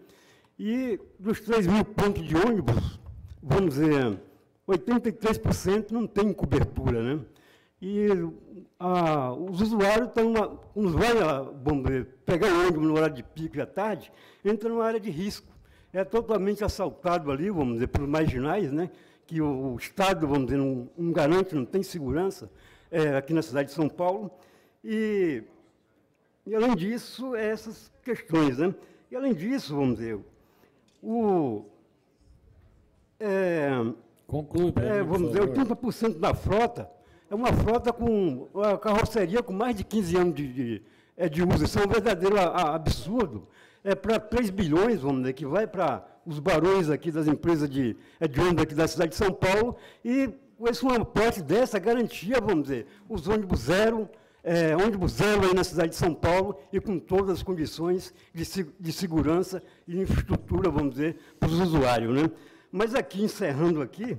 E dos 3 mil pontos de ônibus, vamos dizer, 83% não tem cobertura, né? E os usuários estão, uns vão pegar o ônibus no horário de pico e à tarde, entra numa área de risco. É totalmente assaltado ali, vamos dizer, pelos marginais, né? Que o Estado, vamos dizer, não garante, não tem segurança aqui na cidade de São Paulo. E além disso, essas questões, né? E além disso, vamos dizer, conclui, vamos dizer, 80% da frota é uma frota com a carroceria com mais de 15 anos de uso. Isso é um verdadeiro absurdo. É para 3 bilhões, vamos dizer, que vai para os barões aqui das empresas de ônibus aqui da cidade de São Paulo, e com uma parte dessa garantia, vamos dizer, os ônibus zero aí na cidade de São Paulo, e com todas as condições de segurança e infraestrutura, vamos dizer, para os usuários, né? Mas aqui, encerrando aqui,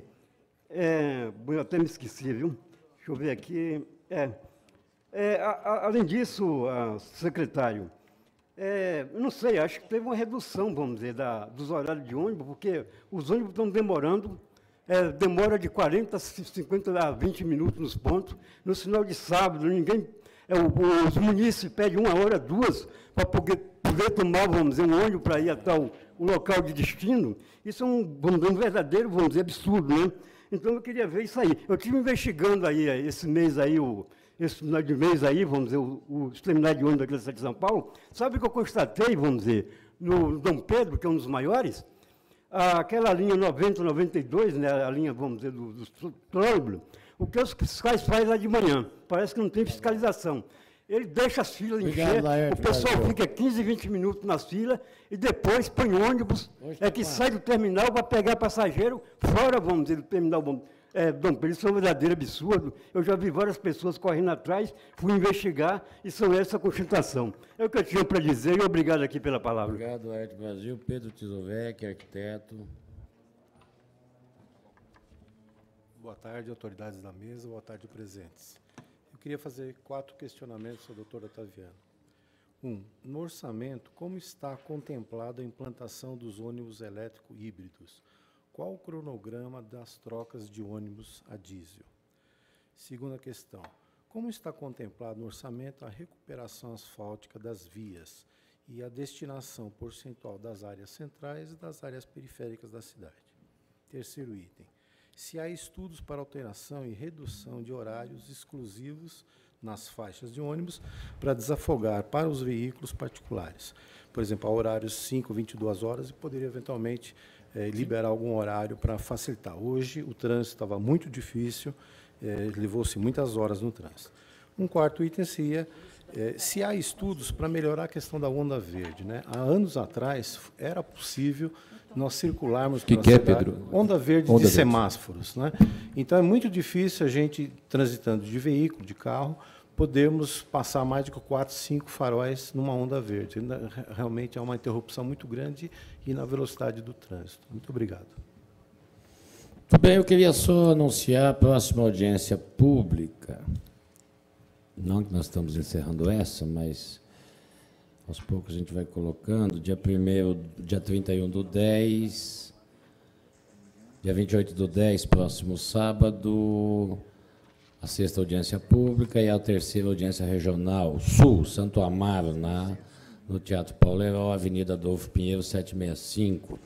eu até me esqueci, viu? Deixa eu ver aqui. Além disso, secretário, não sei, acho que teve uma redução, vamos dizer, dos horários de ônibus, porque os ônibus estão demorando, demora de 40, 50 a 20 minutos nos pontos. No sinal de sábado, os munícipes pedem 1 hora, 2, para poder tomar, vamos dizer, um ônibus para ir até o local de destino. Isso é um verdadeiro, vamos dizer, absurdo, né? Então, eu queria ver isso aí. Eu estive investigando aí, esse final de mês aí, vamos dizer, o terminais de ônibus aqui da cidade de São Paulo. Sabe o que eu constatei, vamos dizer, no Dom Pedro, que é um dos maiores? Aquela linha 90, 92, né, a linha, vamos dizer, do trólebus, o que os fiscais fazem lá de manhã? Parece que não tem fiscalização. Ele deixa as filas encher, o pessoal fica 15, 20 minutos nas filas, e depois põe ônibus, que sai do terminal para pegar passageiro fora, vamos dizer, do terminal Dom Pedro. Isso é um verdadeiro absurdo. Eu já vi várias pessoas correndo atrás, fui investigar, e são essa a constatação. É o que eu tinha para dizer, e obrigado aqui pela palavra. Obrigado, Aéreo Brasil. Pedro Tisovec, arquiteto. Boa tarde, autoridades da mesa, boa tarde, presentes. Eu queria fazer 4 questionamentos ao doutor Otaviano. 1. No orçamento, como está contemplada a implantação dos ônibus elétricos híbridos? Qual o cronograma das trocas de ônibus a diesel? Segunda questão, como está contemplado no orçamento a recuperação asfáltica das vias e a destinação percentual das áreas centrais e das áreas periféricas da cidade? Terceiro item, se há estudos para alteração e redução de horários exclusivos nas faixas de ônibus para desafogar para os veículos particulares. Por exemplo, a horários 5, 22 horas, e poderia eventualmente liberar algum horário para facilitar. Hoje, o trânsito estava muito difícil, levou-se muitas horas no trânsito. Um quarto item seria se há estudos para melhorar a questão da onda verde, né? Há anos atrás, era possível nós circularmos pela cidade, Pedro? onda verde de semáforos, né? Então, é muito difícil a gente, transitando de veículo, de carro, podermos passar mais de 4, 5 faróis numa onda verde. Realmente é uma interrupção muito grande e na velocidade do trânsito. Muito obrigado. Muito bem, eu queria só anunciar a próxima audiência pública. Não que nós estamos encerrando essa, mas aos poucos a gente vai colocando. Dia 31/10, dia 28/10, próximo sábado, a 6ª audiência pública e a 3ª audiência regional, Sul, Santo Amaro, no Teatro Paulo Herói, Avenida Adolfo Pinheiro, 765.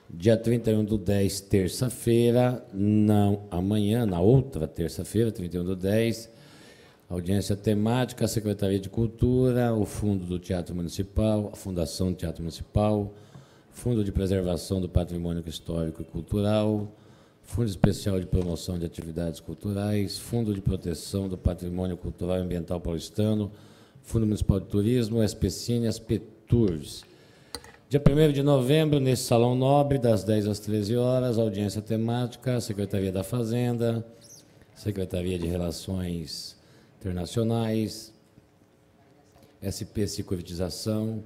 Dia 31/10, terça-feira, não amanhã, na outra terça-feira, 31/10, audiência temática, a Secretaria de Cultura, o Fundo do Teatro Municipal, a Fundação do Teatro Municipal, Fundo de Preservação do Patrimônio Histórico e Cultural, Fundo Especial de Promoção de Atividades Culturais, Fundo de Proteção do Patrimônio Cultural e Ambiental Paulistano, Fundo Municipal de Turismo, SPCine, SPTURS. Dia 1º de novembro, nesse Salão Nobre, das 10 às 13 horas, audiência temática, Secretaria da Fazenda, Secretaria de Relações Internacionais, SP Securitização,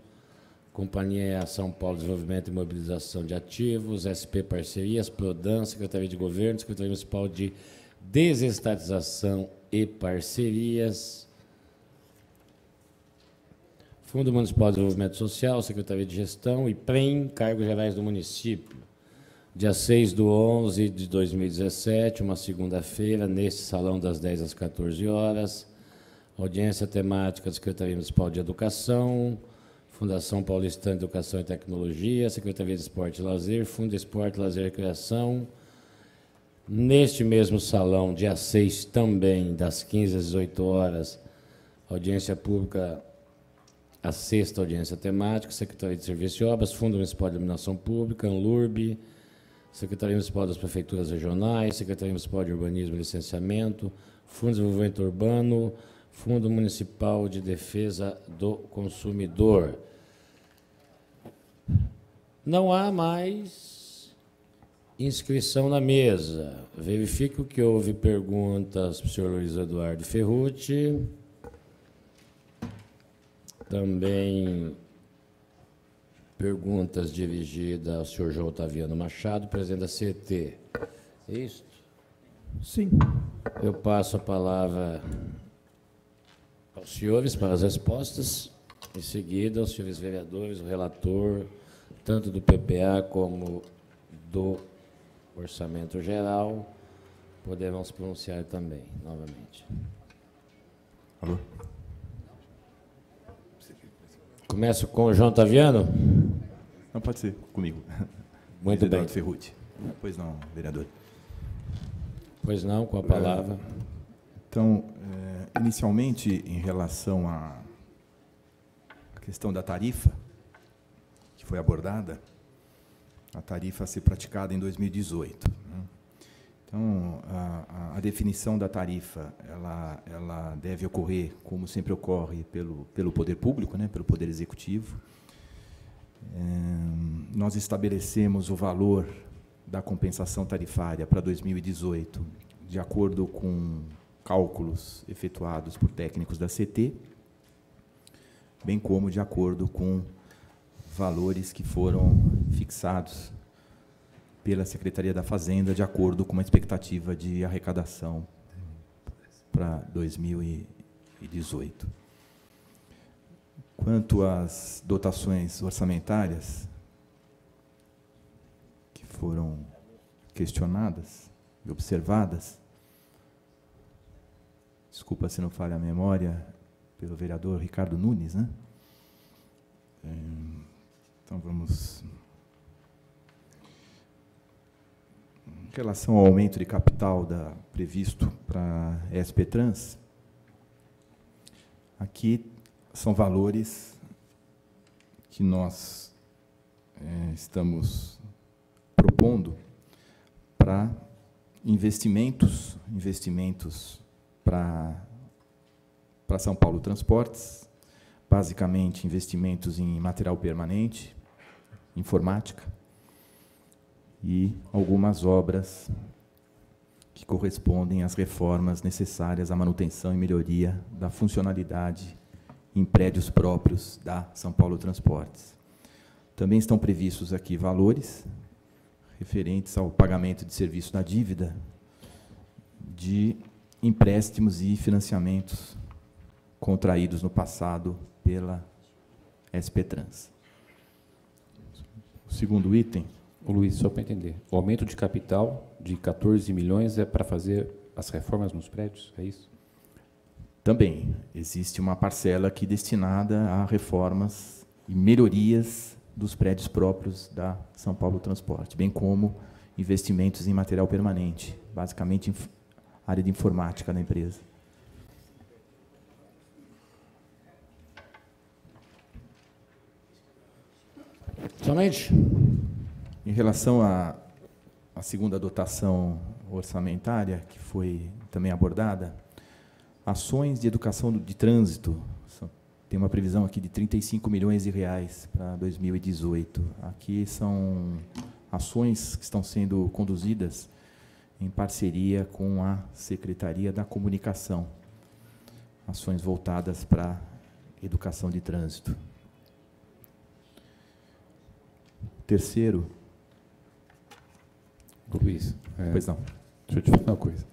Companhia São Paulo Desenvolvimento e Mobilização de Ativos, SP Parcerias, Prodan, Secretaria de Governo, Secretaria Municipal de Desestatização e Parcerias, Fundo Municipal de Desenvolvimento Social, Secretaria de Gestão e PREM, Cargos Gerais do Município. Dia 6/11 de 2017, uma segunda-feira, neste salão das 10 às 14 horas, audiência temática da Secretaria Municipal de Educação, Fundação Paulistana de Educação e Tecnologia, Secretaria de Esporte e Lazer, Fundo de Esporte, Lazer e Recreação. Neste mesmo salão, dia 6 também, das 15 às 18 horas, audiência pública, a sexta audiência temática, Secretaria de Serviços e Obras, Fundo Municipal de Iluminação Pública, ANLURB, Secretaria Municipal das Prefeituras Regionais, Secretaria Municipal de Urbanismo e Licenciamento, Fundo de Desenvolvimento Urbano, Fundo Municipal de Defesa do Consumidor. Não há mais inscrição na mesa. Verifico que houve perguntas para o senhor Luiz Eduardo Ferrucci. Também perguntas dirigidas ao senhor João Otaviano Machado, presidente da CET. É isso? Sim. Eu passo a palavra aos senhores para as respostas. Em seguida, aos senhores vereadores, o relator, tanto do PPA como do Orçamento Geral, poderão se pronunciar também, novamente. Alô? Começo com o João Otaviano? Não, pode ser comigo. Muito bem. Ferrucci. Pois não, vereador. Pois não, com a palavra. Então, inicialmente, em relação à questão da tarifa, que foi abordada, a tarifa a ser praticada em 2018. Né? Então, a definição da tarifa, ela deve ocorrer, como sempre ocorre, pelo poder público, né, pelo poder executivo. Nós estabelecemos o valor da compensação tarifária para 2018, de acordo com cálculos efetuados por técnicos da CT, bem como de acordo com valores que foram fixados pela Secretaria da Fazenda, de acordo com uma expectativa de arrecadação para 2018. Quanto às dotações orçamentárias que foram questionadas e observadas, desculpa se não falha a memória, pelo vereador Ricardo Nunes, né? Então, vamos... Em relação ao aumento de capital previsto para a SP Trans, aqui são valores que nós estamos propondo para investimentos para São Paulo Transportes, basicamente investimentos em material permanente, informática, e algumas obras que correspondem às reformas necessárias à manutenção e melhoria da funcionalidade em prédios próprios da São Paulo Transportes. Também estão previstos aqui valores referentes ao pagamento de serviço da dívida, de empréstimos e financiamentos contraídos no passado pela SP Trans. O segundo item... Ô, Luiz, só para entender, o aumento de capital de 14 milhões é para fazer as reformas nos prédios, é isso? Também existe uma parcela aqui destinada a reformas e melhorias dos prédios próprios da São Paulo Transporte, bem como investimentos em material permanente, basicamente em área de informática da empresa. Somente? Em relação à segunda dotação orçamentária, que foi também abordada, ações de educação de trânsito tem uma previsão aqui de 35 milhões de reais para 2018. Aqui são ações que estão sendo conduzidas em parceria com a Secretaria da Comunicação. Ações voltadas para educação de trânsito. Terceiro. Luiz, Pois não. Deixa eu te falar uma coisa.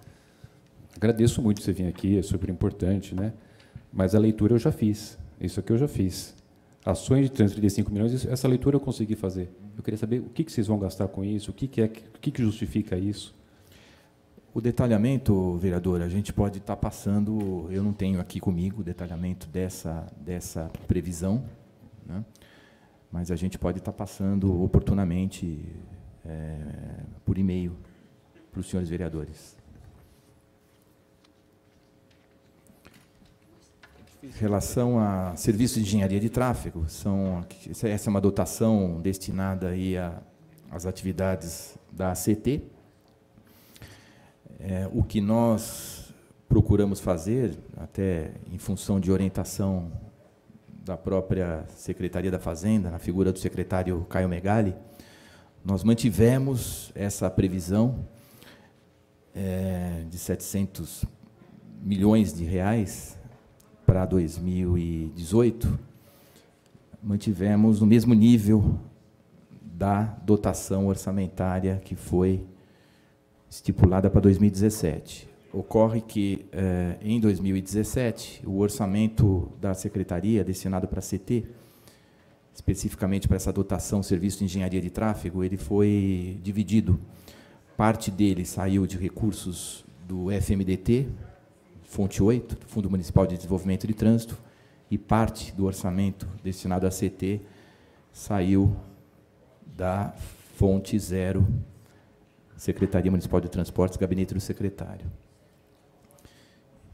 Agradeço muito você vir aqui, é super importante, né? Mas a leitura eu já fiz. Isso aqui eu já fiz. Ações de 35 milhões, essa leitura eu consegui fazer. Eu queria saber o que vocês vão gastar com isso, o que justifica isso. O detalhamento, vereador, a gente pode estar passando, eu não tenho aqui comigo o detalhamento dessa previsão, né? Mas a gente pode estar passando oportunamente por e-mail para os senhores vereadores. Em relação a serviços de engenharia de tráfego, essa é uma dotação destinada aí às atividades da ACT. O que nós procuramos fazer, até em função de orientação da própria Secretaria da Fazenda, na figura do secretário Caio Megali, nós mantivemos essa previsão de 700 milhões de reais para 2018, mantivemos no mesmo nível da dotação orçamentária que foi estipulada para 2017. Ocorre que, em 2017, o orçamento da Secretaria destinado para a CT, especificamente para essa dotação Serviço de Engenharia de Tráfego, ele foi dividido. Parte dele saiu de recursos do FMDT, fonte 8, Fundo Municipal de Desenvolvimento de Trânsito, e parte do orçamento destinado à CT saiu da fonte 0, Secretaria Municipal de Transportes, Gabinete do Secretário.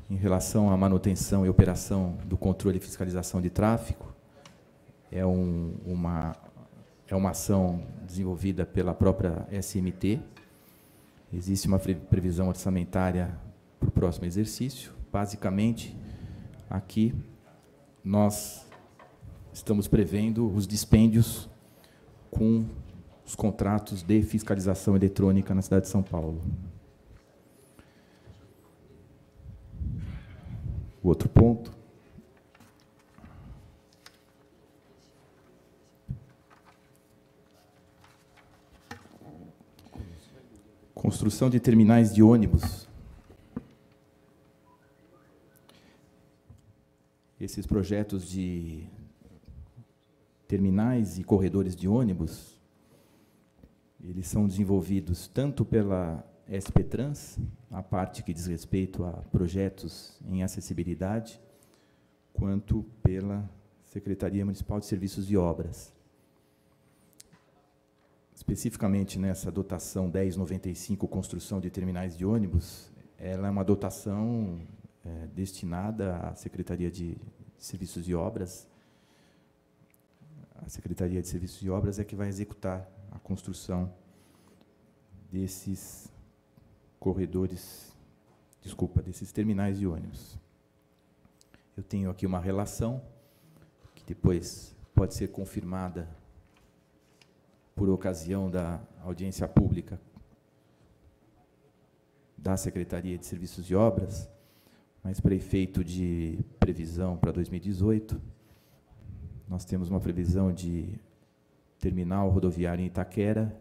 Em relação à manutenção e operação do controle e fiscalização de tráfego, é uma ação desenvolvida pela própria SMT. Existe uma previsão orçamentária para o próximo exercício. Basicamente, aqui nós estamos prevendo os dispêndios com os contratos de fiscalização eletrônica na cidade de São Paulo. O outro ponto. Construção de terminais de ônibus. Esses projetos de terminais e corredores de ônibus, eles são desenvolvidos tanto pela SPTrans, a parte que diz respeito a projetos em acessibilidade, quanto pela Secretaria Municipal de Serviços e Obras. Especificamente nessa dotação 1095, construção de terminais de ônibus, ela é uma dotação destinada à Secretaria de Serviços e Obras. A Secretaria de Serviços e Obras é que vai executar a construção desses corredores, desses terminais de ônibus. Eu tenho aqui uma relação que depois pode ser confirmada por ocasião da audiência pública da Secretaria de Serviços e Obras, mas para efeito de previsão para 2018, nós temos uma previsão de terminal rodoviário em Itaquera,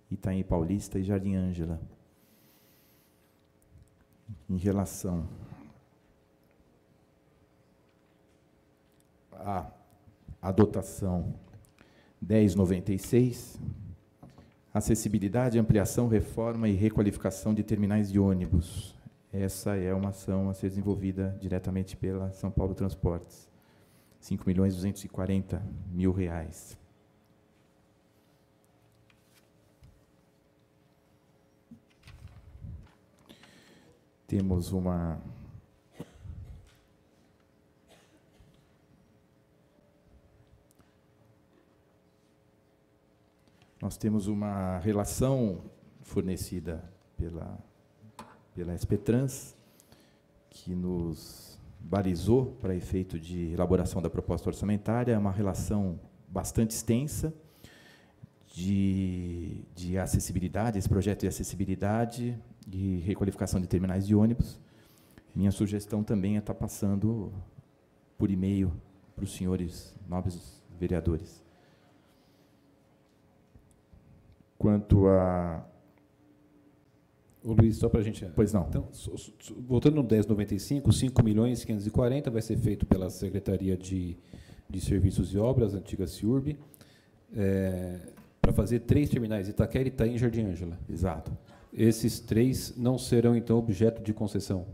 Itaim Paulista e Jardim Ângela. Em relação à dotação 1096, acessibilidade, ampliação, reforma e requalificação de terminais de ônibus. Essa é uma ação a ser desenvolvida diretamente pela São Paulo Transportes. R$ 5.240.000. Temos uma Nós temos uma relação fornecida pela SPTrans, que nos balizou para efeito de elaboração da proposta orçamentária é uma relação bastante extensa de acessibilidade, esse projeto de acessibilidade e requalificação de terminais de ônibus. Minha sugestão também é estar passando por e-mail para os senhores nobres vereadores. Quanto a... Ô, Luiz, só para a gente... Pois não. Então, voltando no 1095, 5.540 vai ser feito pela Secretaria de Serviços e Obras, antiga CIURB, para fazer 3 terminais, Itaquera, Itaim e Jardim Ângela. Exato. Esses 3 não serão, então, objeto de concessão?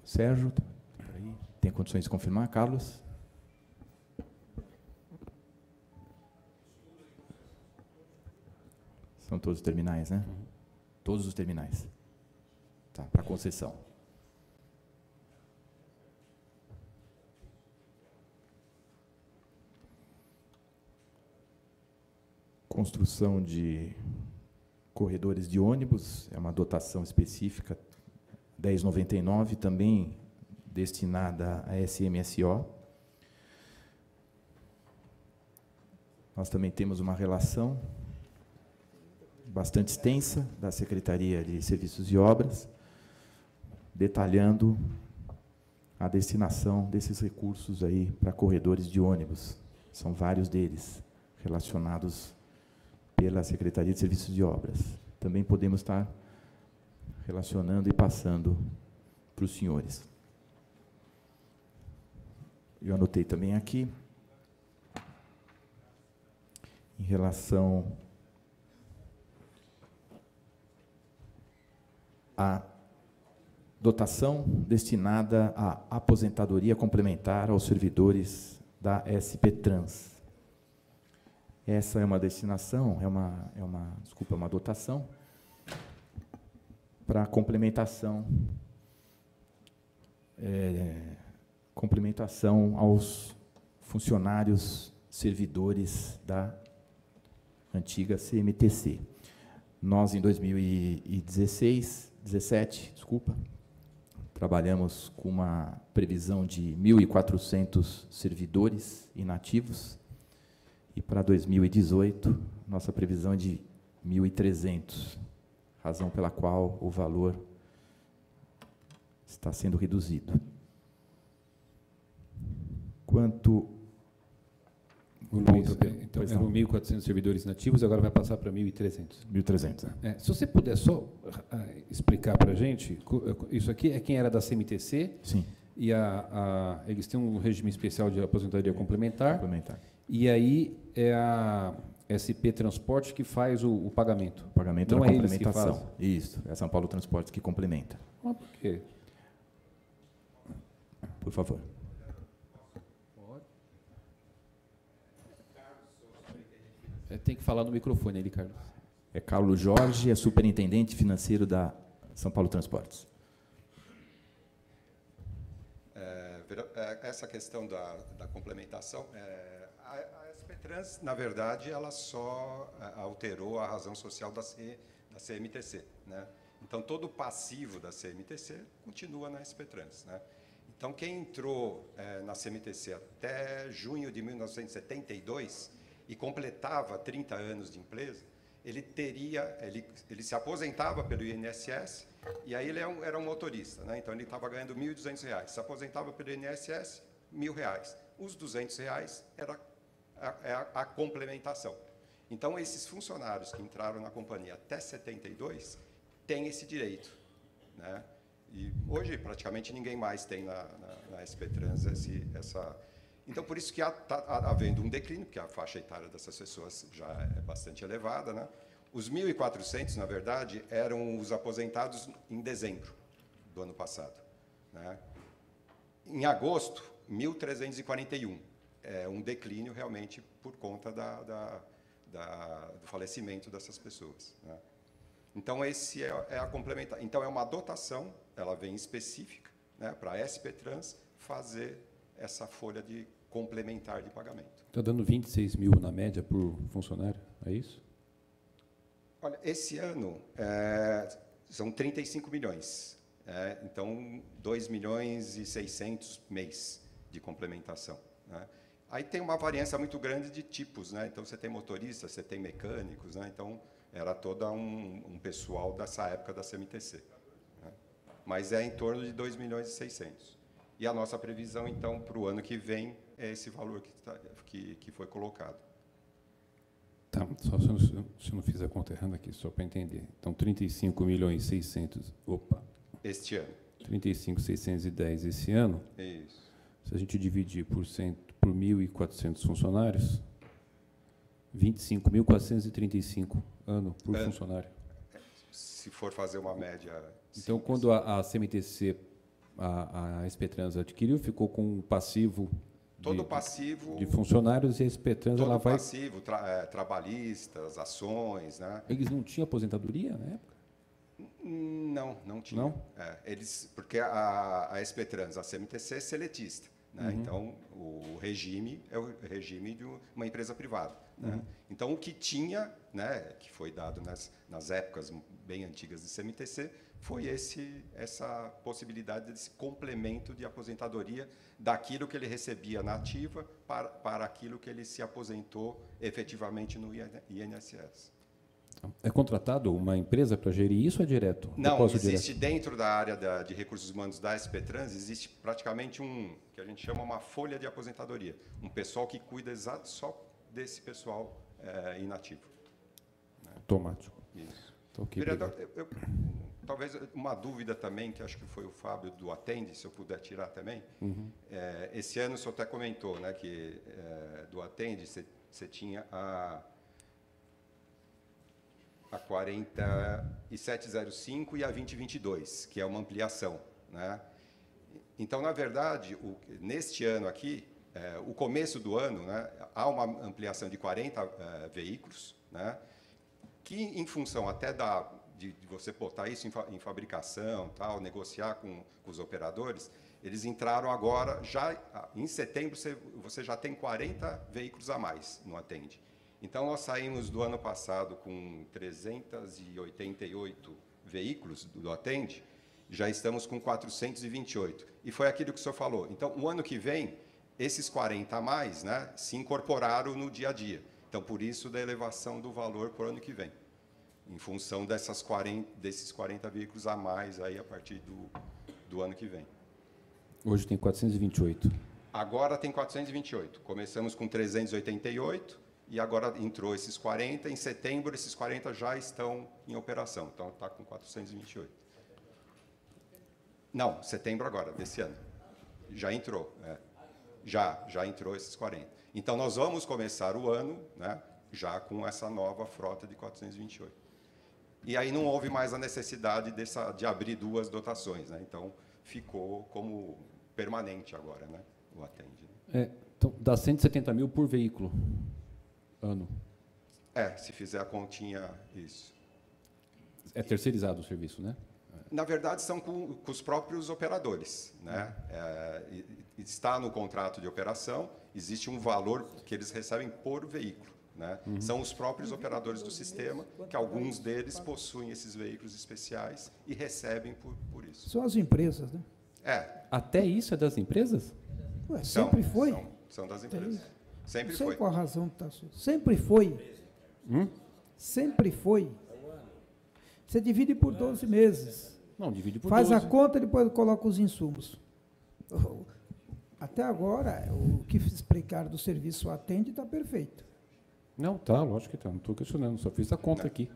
Sérgio, tem condições de confirmar? Carlos? São todos os terminais, né? Todos os terminais. Tá, para concessão. Construção de corredores de ônibus, é uma dotação específica, 1099, também destinada à SMSO. Nós também temos uma relação bastante extensa da Secretaria de Serviços e Obras, detalhando a destinação desses recursos aí para corredores de ônibus. São vários deles relacionados pela Secretaria de Serviços e Obras. Também podemos estar relacionando e passando para os senhores. Eu anotei também aqui, em relação à dotação destinada à aposentadoria complementar aos servidores da SP Trans. Essa é uma destinação, uma dotação para complementação aos funcionários servidores da antiga CMTC. Nós, em 2017, trabalhamos com uma previsão de 1.400 servidores inativos, e para 2018, nossa previsão é de 1.300, razão pela qual o valor está sendo reduzido. Quanto... Luiz, então, eram 1.400 servidores nativos, agora vai passar para 1.300. 1.300. Se você puder só explicar para a gente, isso aqui é quem era da CMTC. Sim. E eles têm um regime especial de aposentadoria complementar. E aí é a SP Transporte que faz o pagamento. O pagamento não da é complementação. Eles que fazem. Isso, é São Paulo Transportes que complementa. Por quê? Por favor. Tem que falar no microfone ali, Carlos. É Carlos Jorge, é superintendente financeiro da São Paulo Transportes. Essa questão da complementação, a SP Trans, na verdade, ela só alterou a razão social da CMTC, né? Então, todo o passivo da CMTC continua na SP Trans, né? Então, quem entrou na CMTC até junho de 1972 e completava 30 anos de empresa, ele se aposentava pelo INSS, e aí ele era um motorista, né? Então ele estava ganhando R$ 1.200, se aposentava pelo INSS, R$ 1.000. Os R$ 200 era a complementação. Então esses funcionários que entraram na companhia até 72 têm esse direito, né? E hoje praticamente ninguém mais tem na SP Trans essa... Então, por isso que está havendo um declínio, porque a faixa etária dessas pessoas já é bastante elevada, né? Os 1.400, na verdade, eram os aposentados em dezembro do ano passado, né? Em agosto, 1.341. É um declínio, realmente, por conta do falecimento dessas pessoas, né? Então, esse é a complementar. Então, é uma dotação, ela vem específica, né, para a SP Trans fazer essa folha de complementar de pagamento. Está dando 26 mil na média por funcionário, é isso? Olha, esse ano, São 35 milhões. Então, 2 milhões e 600 mês de complementação. Né? Aí tem uma variância muito grande de tipos. Né? Então, você tem motoristas, você tem mecânicos. Né? Então, era todo um pessoal dessa época da CMTC. Né? Mas é em torno de 2 milhões e 600. E a nossa previsão, então, para o ano que vem, é esse valor que foi colocado. Tá, só se eu não fiz a conta errando aqui, só para entender. Então, 35 milhões e 600, Este ano. 35.610 esse ano. Isso. Se a gente dividir por 1.400 funcionários, 25.435 ano por funcionário. Se for fazer uma média... Então, quando a CMTC, a SPTrans adquiriu, ficou com um passivo... Todo passivo... De funcionários, e a SPTrans ela vai... passivo, trabalhistas, ações... Né? Eles não tinham aposentadoria na época? Não tinha. Não? Porque a SPTrans, a CMTC, é seletista. Né? Então, o regime é o regime de uma empresa privada. Né? Então, o que tinha, né, que foi dado nas épocas bem antigas de CMTC, foi essa possibilidade desse complemento de aposentadoria daquilo que ele recebia na ativa para aquilo que ele se aposentou efetivamente no INSS. É contratado uma empresa para gerir isso ou é direto? Não, existe dentro da área de recursos humanos da SPTrans, existe praticamente que a gente chama uma folha de aposentadoria. Um pessoal que cuida só desse pessoal inativo. Automático. Isso. Então, okay, vereador, talvez uma dúvida também, que acho que foi o Fábio do Atende, se eu puder tirar também. Esse ano o senhor até comentou, né, que do Atende você tinha a 4705 e a 2022, que é uma ampliação. Né? Então, na verdade, neste ano aqui, o começo do ano, né, há uma ampliação de 40 veículos, né, que, em função até de você botar isso em fabricação, tal, negociar com os operadores, eles entraram agora, já em setembro, você já tem 40 veículos a mais no Atende. Então, nós saímos do ano passado com 388 veículos do Atende, já estamos com 428. E foi aquilo que o senhor falou. Então, o ano que vem, esses 40 a mais, né, se incorporaram no dia a dia. Então, por isso, da elevação do valor para o ano que vem, em função desses 40 veículos a mais aí, a partir do ano que vem. Hoje tem 428. Agora tem 428. Começamos com 388. E agora entrou esses 40, em setembro esses 40 já estão em operação, então está com 428. Não, setembro agora, desse ano. Já entrou, já entrou esses 40. Então, nós vamos começar o ano, né, já com essa nova frota de 428. E aí não houve mais a necessidade de abrir duas dotações, né? Então, ficou como permanente agora, né, o Atende. Então, dá 170 mil por veículo. Ano. Se fizer a continha, isso. É terceirizado o serviço, né? Na verdade, são com os próprios operadores. Né? Está no contrato de operação, existe um valor que eles recebem por veículo. Né? São os próprios operadores do sistema, que alguns deles possuem esses veículos especiais e recebem por isso. São as empresas, né? Até isso é das empresas? Ué, sempre foi. São das empresas. Sempre não sei foi. qual a razão que está. Sempre foi. Sempre foi. Você divide por 12 meses. Não, divide por Faz 12. a conta e depois coloca os insumos. Até agora, o que explicar do serviço Atende está perfeito. Não, tá, lógico que está. Não estou questionando, só fiz a conta aqui.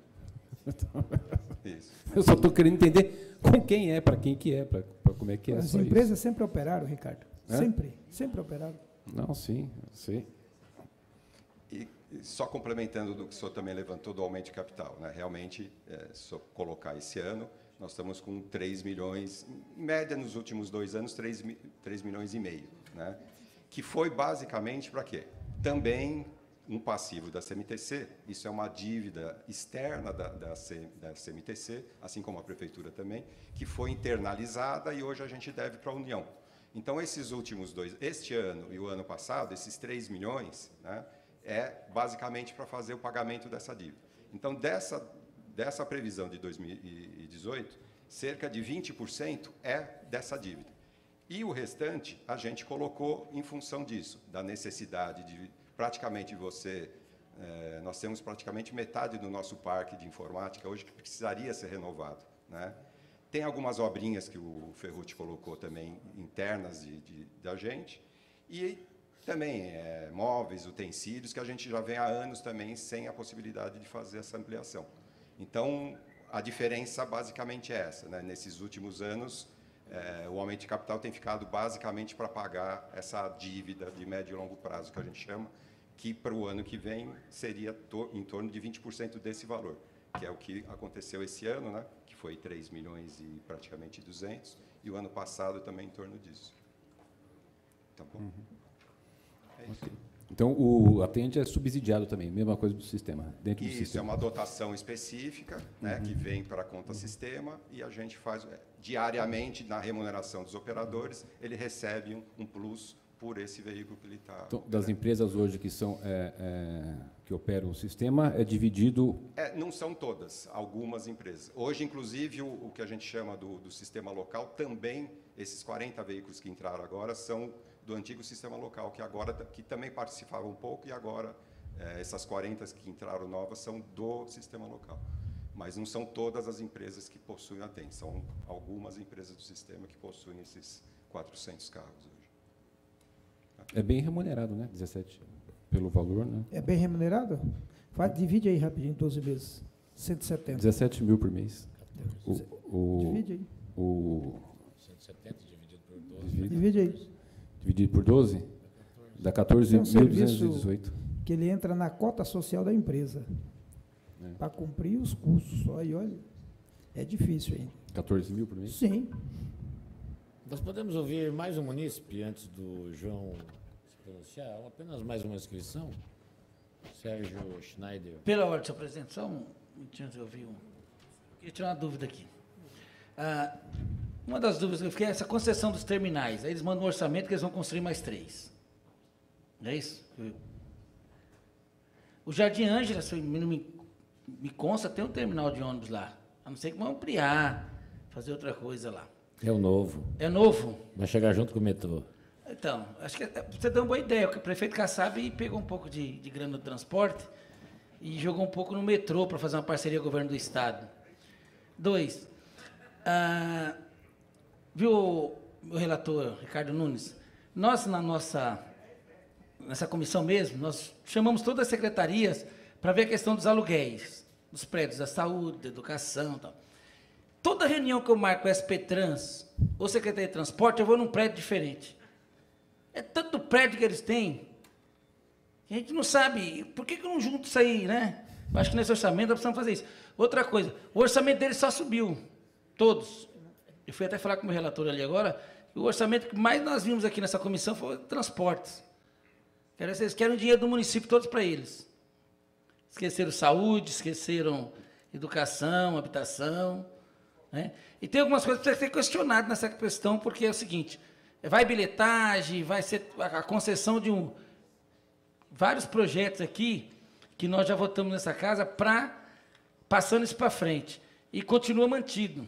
Isso. Eu só estou querendo entender com quem é, para quem que é, para como é que é. As empresas sempre operaram, Ricardo. Sempre operaram. Não, sim, sei. E só complementando do que o senhor também levantou do aumento de capital, né? Realmente, se eu colocar esse ano, nós estamos com 3 milhões, em média nos últimos 2 anos, 3 milhões e meio. Né? Que foi basicamente para quê? Também um passivo da CMTC, isso é uma dívida externa da CMTC, assim como a Prefeitura também, que foi internalizada e hoje a gente deve para a União. Então, esses últimos este ano e o ano passado, esses 3 milhões, né, é basicamente para fazer o pagamento dessa dívida. Então, dessa previsão de 2018, cerca de 20% é dessa dívida. E o restante a gente colocou em função disso, da necessidade de praticamente nós temos praticamente metade do nosso parque de informática hoje que precisaria ser renovado, né? Tem algumas obrinhas que o Ferrucci colocou também internas da gente, e também móveis, utensílios, que a gente já vem há anos também sem a possibilidade de fazer essa ampliação. Então, a diferença basicamente é essa, né? Nesses últimos anos, o aumento de capital tem ficado basicamente para pagar essa dívida de médio e longo prazo, que a gente chama, que para o ano que vem seria em torno de 20% desse valor, que é o que aconteceu esse ano, né? Que foi 3 milhões e praticamente 200, e o ano passado também em torno disso. Tá bom? É isso. Okay. Então, o atende é subsidiado também, mesma coisa do sistema, dentro do sistema. Isso, é uma dotação específica, né, que vem para a conta sistema, e a gente faz diariamente, na remuneração dos operadores, ele recebe um plus por esse veículo que ele está... Então, das empresas hoje que são que operam o sistema, é dividido... não são todas, algumas empresas. Hoje, inclusive, o que a gente chama do sistema local, também, esses 40 veículos que entraram agora, são do antigo sistema local, que também participava um pouco, e agora essas 40 que entraram novas são do sistema local. Mas não são todas as empresas que possuem a TEM, são algumas empresas do sistema que possuem esses 400 carros hoje. É bem remunerado, né? 17 pelo valor, né? É bem remunerado? Divide aí rapidinho, 12 vezes. 170. 17 mil por mês. Divide aí. 170 dividido por 12. Divide aí. Dividido por 12? Dá 14.218. Que ele entra na cota social da empresa. Para cumprir os custos. Aí, olha, é difícil ainda. 14 mil por mês? Sim. Nós podemos ouvir mais um munícipe antes do João se pronunciar? Apenas mais uma inscrição. Sérgio Schneider. Pela ordem, senhor presidente, só um minutinho antes de eu ouvir um. Queria tirar uma dúvida aqui. Uma das dúvidas que eu fiquei é essa concessão dos terminais. Aí eles mandam um orçamento que eles vão construir mais 3. Não é isso? O Jardim Ângela, se me consta, tem um terminal de ônibus lá. A não ser que vão ampliar, fazer outra coisa lá. É o novo. É novo? Vai chegar junto com o metrô. Então, acho que você deu uma boa ideia. O prefeito Kassab pegou um pouco de grana do transporte e jogou um pouco no metrô para fazer uma parceria com o governo do Estado. 2, viu o relator Ricardo Nunes? Nós, nessa comissão mesmo, nós chamamos todas as secretarias para ver a questão dos aluguéis, dos prédios da saúde, da educação e tal. Toda reunião que eu marco com a SP Trans ou Secretaria de Transporte, eu vou num prédio diferente. É tanto prédio que eles têm, que a gente não sabe. Por que eu não junto isso aí, né? Eu acho que nesse orçamento nós precisamos fazer isso. Outra coisa, o orçamento deles só subiu. Todos. Eu fui até falar com o meu relator ali agora, o orçamento que mais nós vimos aqui nessa comissão foi transportes. Eles querem o dinheiro do município todos para eles. Esqueceram saúde, esqueceram educação, habitação. Né? E tem algumas coisas que precisam ser questionadas nessa questão, porque é o seguinte, vai bilhetagem, vai ser a concessão de vários projetos aqui, que nós já votamos nessa casa, passando isso para frente. E continua mantido.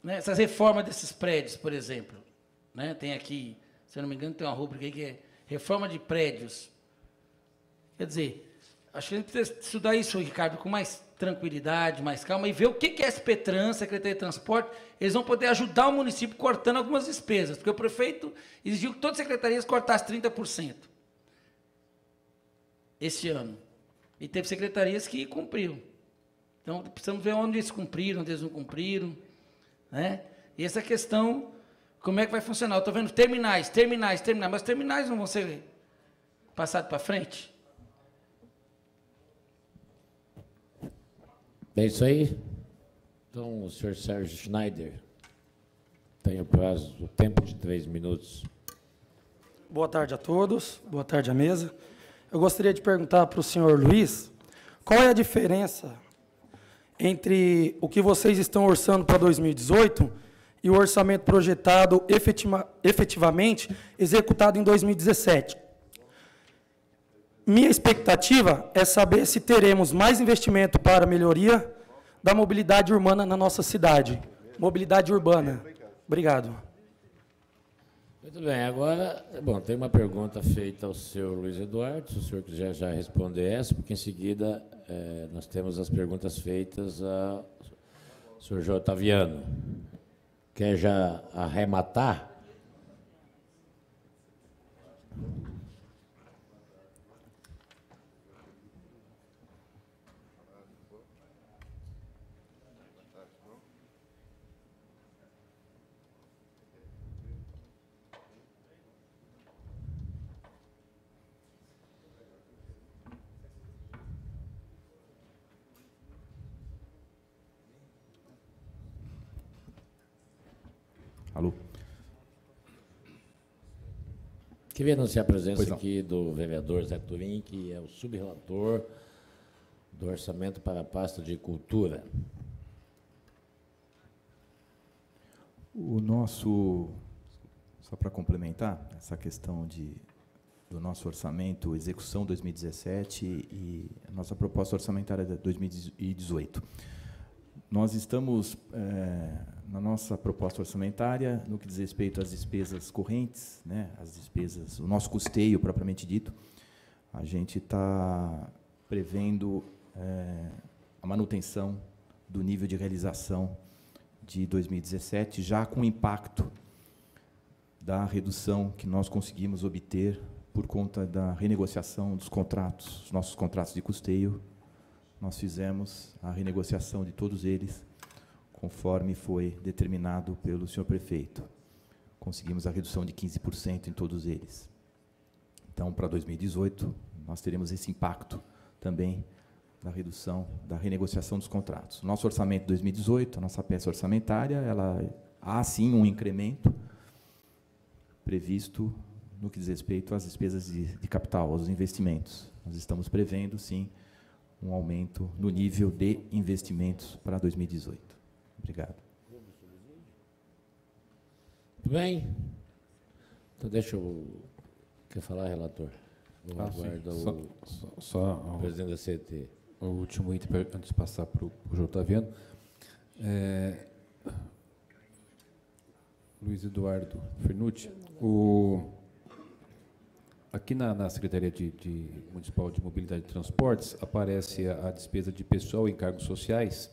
Né? Essas reformas desses prédios, por exemplo. Né? Tem aqui, se eu não me engano, tem uma rúbrica aí que é reforma de prédios. Quer dizer, acho que a gente precisa estudar isso, Ricardo, com mais tranquilidade, mais calma, e ver o que é SP Trans, Secretaria de Transporte, eles vão poder ajudar o município cortando algumas despesas, porque o prefeito exigiu que todas as secretarias cortassem 30% esse ano. E teve secretarias que cumpriram. Então, precisamos ver onde eles cumpriram, onde eles não cumpriram. Né? E essa questão, como é que vai funcionar? Eu estou vendo terminais, mas terminais não vão ser passados para frente? É isso aí? Então, o senhor Sérgio Schneider tem o tempo de 3 minutos. Boa tarde a todos, boa tarde à mesa. Eu gostaria de perguntar para o senhor Luiz, qual é a diferença entre o que vocês estão orçando para 2018 e o orçamento projetado efetivamente executado em 2017? Minha expectativa é saber se teremos mais investimento para a melhoria da mobilidade urbana na nossa cidade. Mobilidade urbana. Obrigado. Muito bem, agora, bom, tem uma pergunta feita ao senhor Luiz Eduardo, se o senhor quiser já responder essa, porque em seguida nós temos as perguntas feitas ao senhor João Otaviano. Quer já arrematar? Alô? Queria anunciar a presença aqui do vereador Zé Turim, que é o subrelator do orçamento para a pasta de cultura. O nosso, só para complementar, essa questão do nosso orçamento, execução 2017 e a nossa proposta orçamentária de 2018. Nós estamos, na nossa proposta orçamentária, no que diz respeito às despesas correntes, né, as despesas, o nosso custeio propriamente dito, a gente está prevendo a manutenção do nível de realização de 2017, já com impacto da redução que nós conseguimos obter por conta da renegociação dos contratos, os nossos contratos de custeio. Nós fizemos a renegociação de todos eles, conforme foi determinado pelo senhor prefeito. Conseguimos a redução de 15% em todos eles. Então, para 2018, nós teremos esse impacto também da redução, da renegociação dos contratos. Nosso orçamento de 2018, a nossa peça orçamentária, há sim um incremento previsto no que diz respeito às despesas de capital, aos investimentos. Nós estamos prevendo, sim, um aumento no nível de investimentos para 2018. Obrigado. Muito bem. Então, deixa eu... Quer falar, relator? Aguarda o presidente da CT. O último item, antes de passar para o João Otaviano. Luiz Eduardo Fernucci, aqui na Secretaria Municipal de Mobilidade e Transportes aparece a despesa de pessoal e encargos sociais,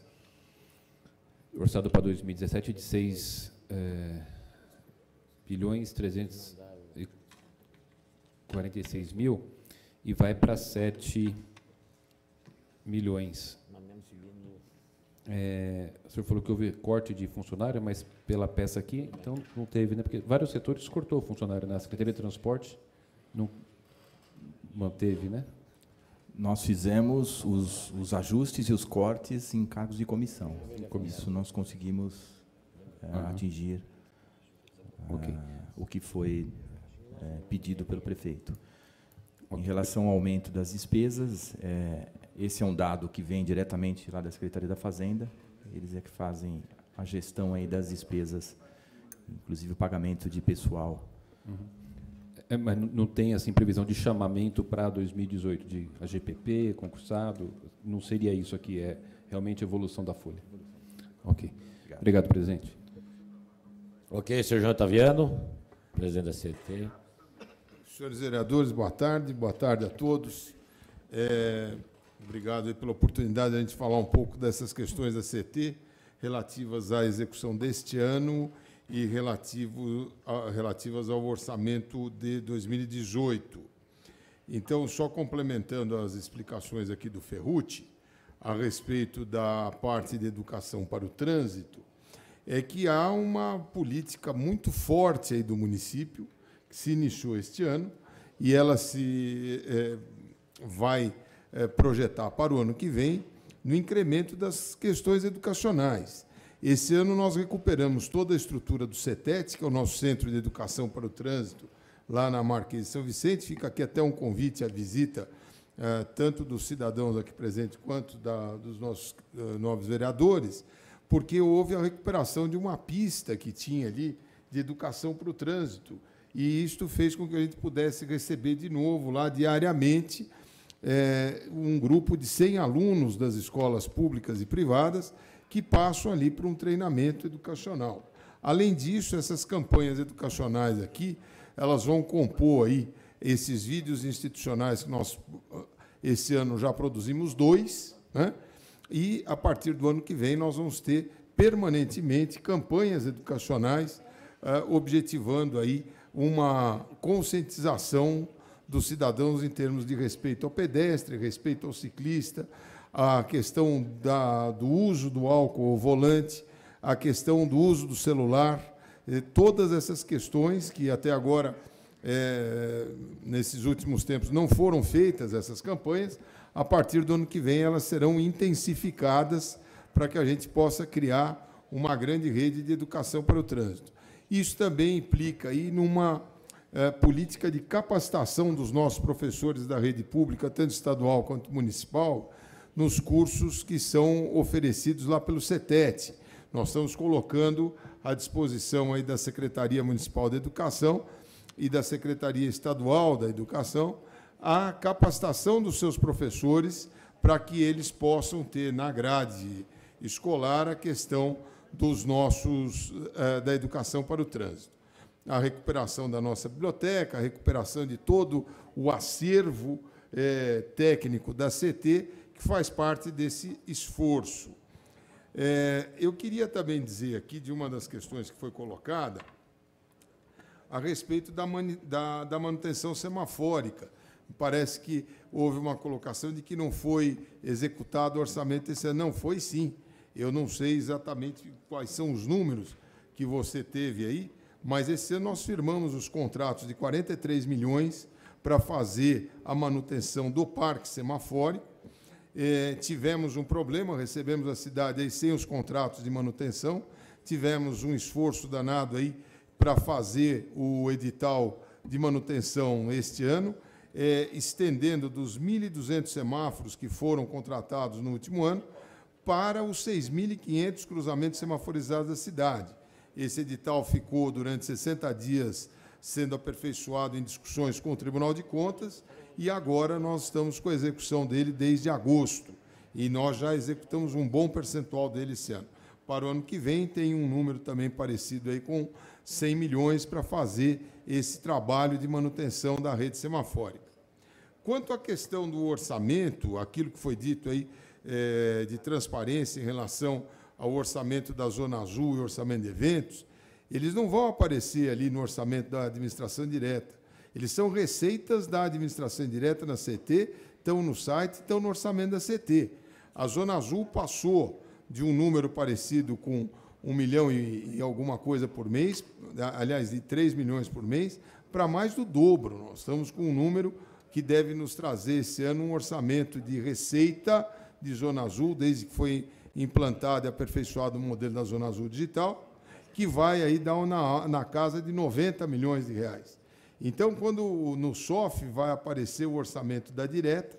orçado para 2017 de 6.346.000 e vai para 7 milhões. O senhor falou que houve corte de funcionário, mas pela peça aqui, então não teve, né? Porque vários setores cortou funcionário na Secretaria de Transporte, não manteve, né? Nós fizemos os ajustes e os cortes em cargos de comissão. Isso nós conseguimos atingir o que foi pedido pelo prefeito. Em relação ao aumento das despesas, esse é um dado que vem diretamente lá da Secretaria da Fazenda. Eles é que fazem a gestão aí das despesas, inclusive o pagamento de pessoal. Mas não tem assim previsão de chamamento para 2018 de AGPP, concursado? Não seria isso aqui? É realmente evolução da folha. Ok. Obrigado, presidente. Ok, senhor João Otaviano, presidente da CT. Senhores vereadores, boa tarde a todos. Obrigado aí pela oportunidade de a gente falar um pouco dessas questões da CT relativas à execução deste ano e relativas ao orçamento de 2018. Então, só complementando as explicações aqui do Ferrucci, a respeito da parte de educação para o trânsito, é que há uma política muito forte aí do município, que se iniciou este ano, e ela vai projetar para o ano que vem no incremento das questões educacionais. Esse ano nós recuperamos toda a estrutura do CETET, que é o nosso Centro de Educação para o Trânsito, lá na Marquês de São Vicente. Fica aqui até um convite à visita, tanto dos cidadãos aqui presentes quanto dos nossos novos vereadores, porque houve a recuperação de uma pista que tinha ali de educação para o trânsito, e isto fez com que a gente pudesse receber de novo lá diariamente um grupo de 100 alunos das escolas públicas e privadas que passam ali para um treinamento educacional. Além disso, essas campanhas educacionais aqui, elas vão compor aí esses vídeos institucionais que nós, esse ano, já produzimos 2, né? E, a partir do ano que vem, nós vamos ter permanentemente campanhas educacionais objetivando aí uma conscientização dos cidadãos em termos de respeito ao pedestre, respeito ao ciclista, a questão do uso do álcool ao volante, a questão do uso do celular, todas essas questões que até agora, nesses últimos tempos, não foram feitas, essas campanhas, a partir do ano que vem elas serão intensificadas para que a gente possa criar uma grande rede de educação para o trânsito. Isso também implica aí numa política de capacitação dos nossos professores da rede pública, tanto estadual quanto municipal, nos cursos que são oferecidos lá pelo CETET. Nós estamos colocando à disposição aí da Secretaria Municipal de Educação e da Secretaria Estadual da Educação a capacitação dos seus professores para que eles possam ter na grade escolar a questão dos da educação para o trânsito. A recuperação da nossa biblioteca, a recuperação de todo o acervo técnico da CT, que faz parte desse esforço. Eu queria também dizer aqui de uma das questões que foi colocada a respeito da manutenção semafórica. Parece que houve uma colocação de que não foi executado o orçamento esse ano. Não, foi sim. Eu não sei exatamente quais são os números que você teve aí, mas esse ano nós firmamos os contratos de 43 milhões para fazer a manutenção do parque semafórico. Tivemos um problema, recebemos a cidade aí sem os contratos de manutenção, tivemos um esforço danado aí para fazer o edital de manutenção este ano, estendendo dos 1.200 semáforos que foram contratados no último ano para os 6.500 cruzamentos semaforizados da cidade. Esse edital ficou durante 60 dias sendo aperfeiçoado em discussões com o Tribunal de Contas e agora nós estamos com a execução dele desde agosto. E nós já executamos um bom percentual dele esse ano. Para o ano que vem, tem um número também parecido aí com 100 milhões para fazer esse trabalho de manutenção da rede semafórica. Quanto à questão do orçamento, aquilo que foi dito aí de transparência em relação ao orçamento da Zona Azul e orçamento de eventos, eles não vão aparecer ali no orçamento da administração direta. Eles são receitas da administração direta na CT, estão no site, estão no orçamento da CT. A Zona Azul passou de um número parecido com 1 milhão e alguma coisa por mês, aliás, de 3 milhões por mês, para mais do dobro. Nós estamos com um número que deve nos trazer esse ano um orçamento de receita de Zona Azul, desde que foi implantado e aperfeiçoado o modelo da Zona Azul Digital, que vai aí dar na casa de 90 milhões de reais. Então, quando no SOF vai aparecer o orçamento da direta,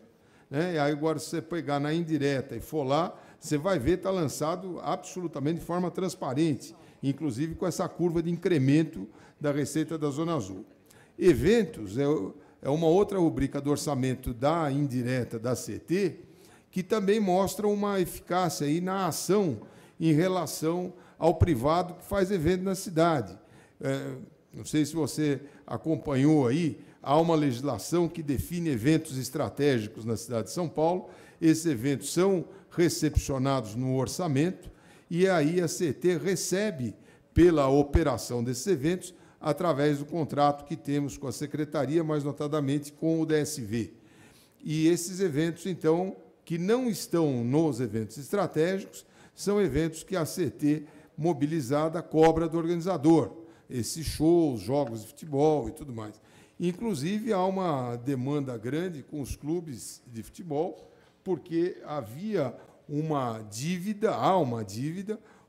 né, e aí agora se você pegar na indireta e for lá, você vai ver, está lançado absolutamente de forma transparente, inclusive com essa curva de incremento da receita da Zona Azul. Eventos é uma outra rubrica do orçamento da indireta da CT, que também mostra uma eficácia aí na ação em relação ao privado que faz evento na cidade. Não sei se você acompanhou aí, há uma legislação que define eventos estratégicos na cidade de São Paulo. Esses eventos são recepcionados no orçamento e aí a CT recebe pela operação desses eventos através do contrato que temos com a Secretaria, mais notadamente com o DSV. E esses eventos, então, que não estão nos eventos estratégicos, são eventos que a CT mobilizada cobra do organizador, esses shows, jogos de futebol e tudo mais. Inclusive, há uma demanda grande com os clubes de futebol, porque havia uma dívida,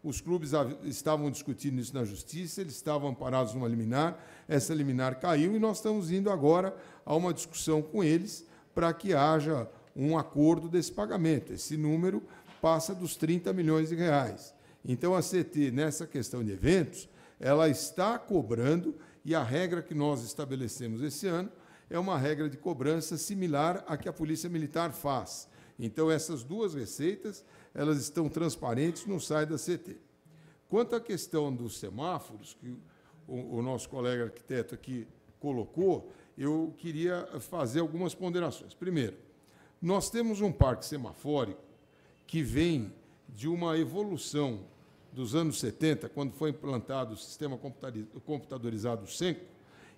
os clubes estavam discutindo isso na Justiça, eles estavam amparados numa liminar, essa liminar caiu e nós estamos indo agora a uma discussão com eles para que haja um acordo desse pagamento. Esse número passa dos 30 milhões de reais. Então, a CT, nessa questão de eventos, ela está cobrando, e a regra que nós estabelecemos esse ano é uma regra de cobrança similar à que a Polícia Militar faz. Então, essas duas receitas, elas estão transparentes no site da CT. Quanto à questão dos semáforos, que o nosso colega arquiteto aqui colocou, eu queria fazer algumas ponderações. Primeiro, nós temos um parque semafórico que vem de uma evolução dos anos 70, quando foi implantado o sistema computadorizado SENCO,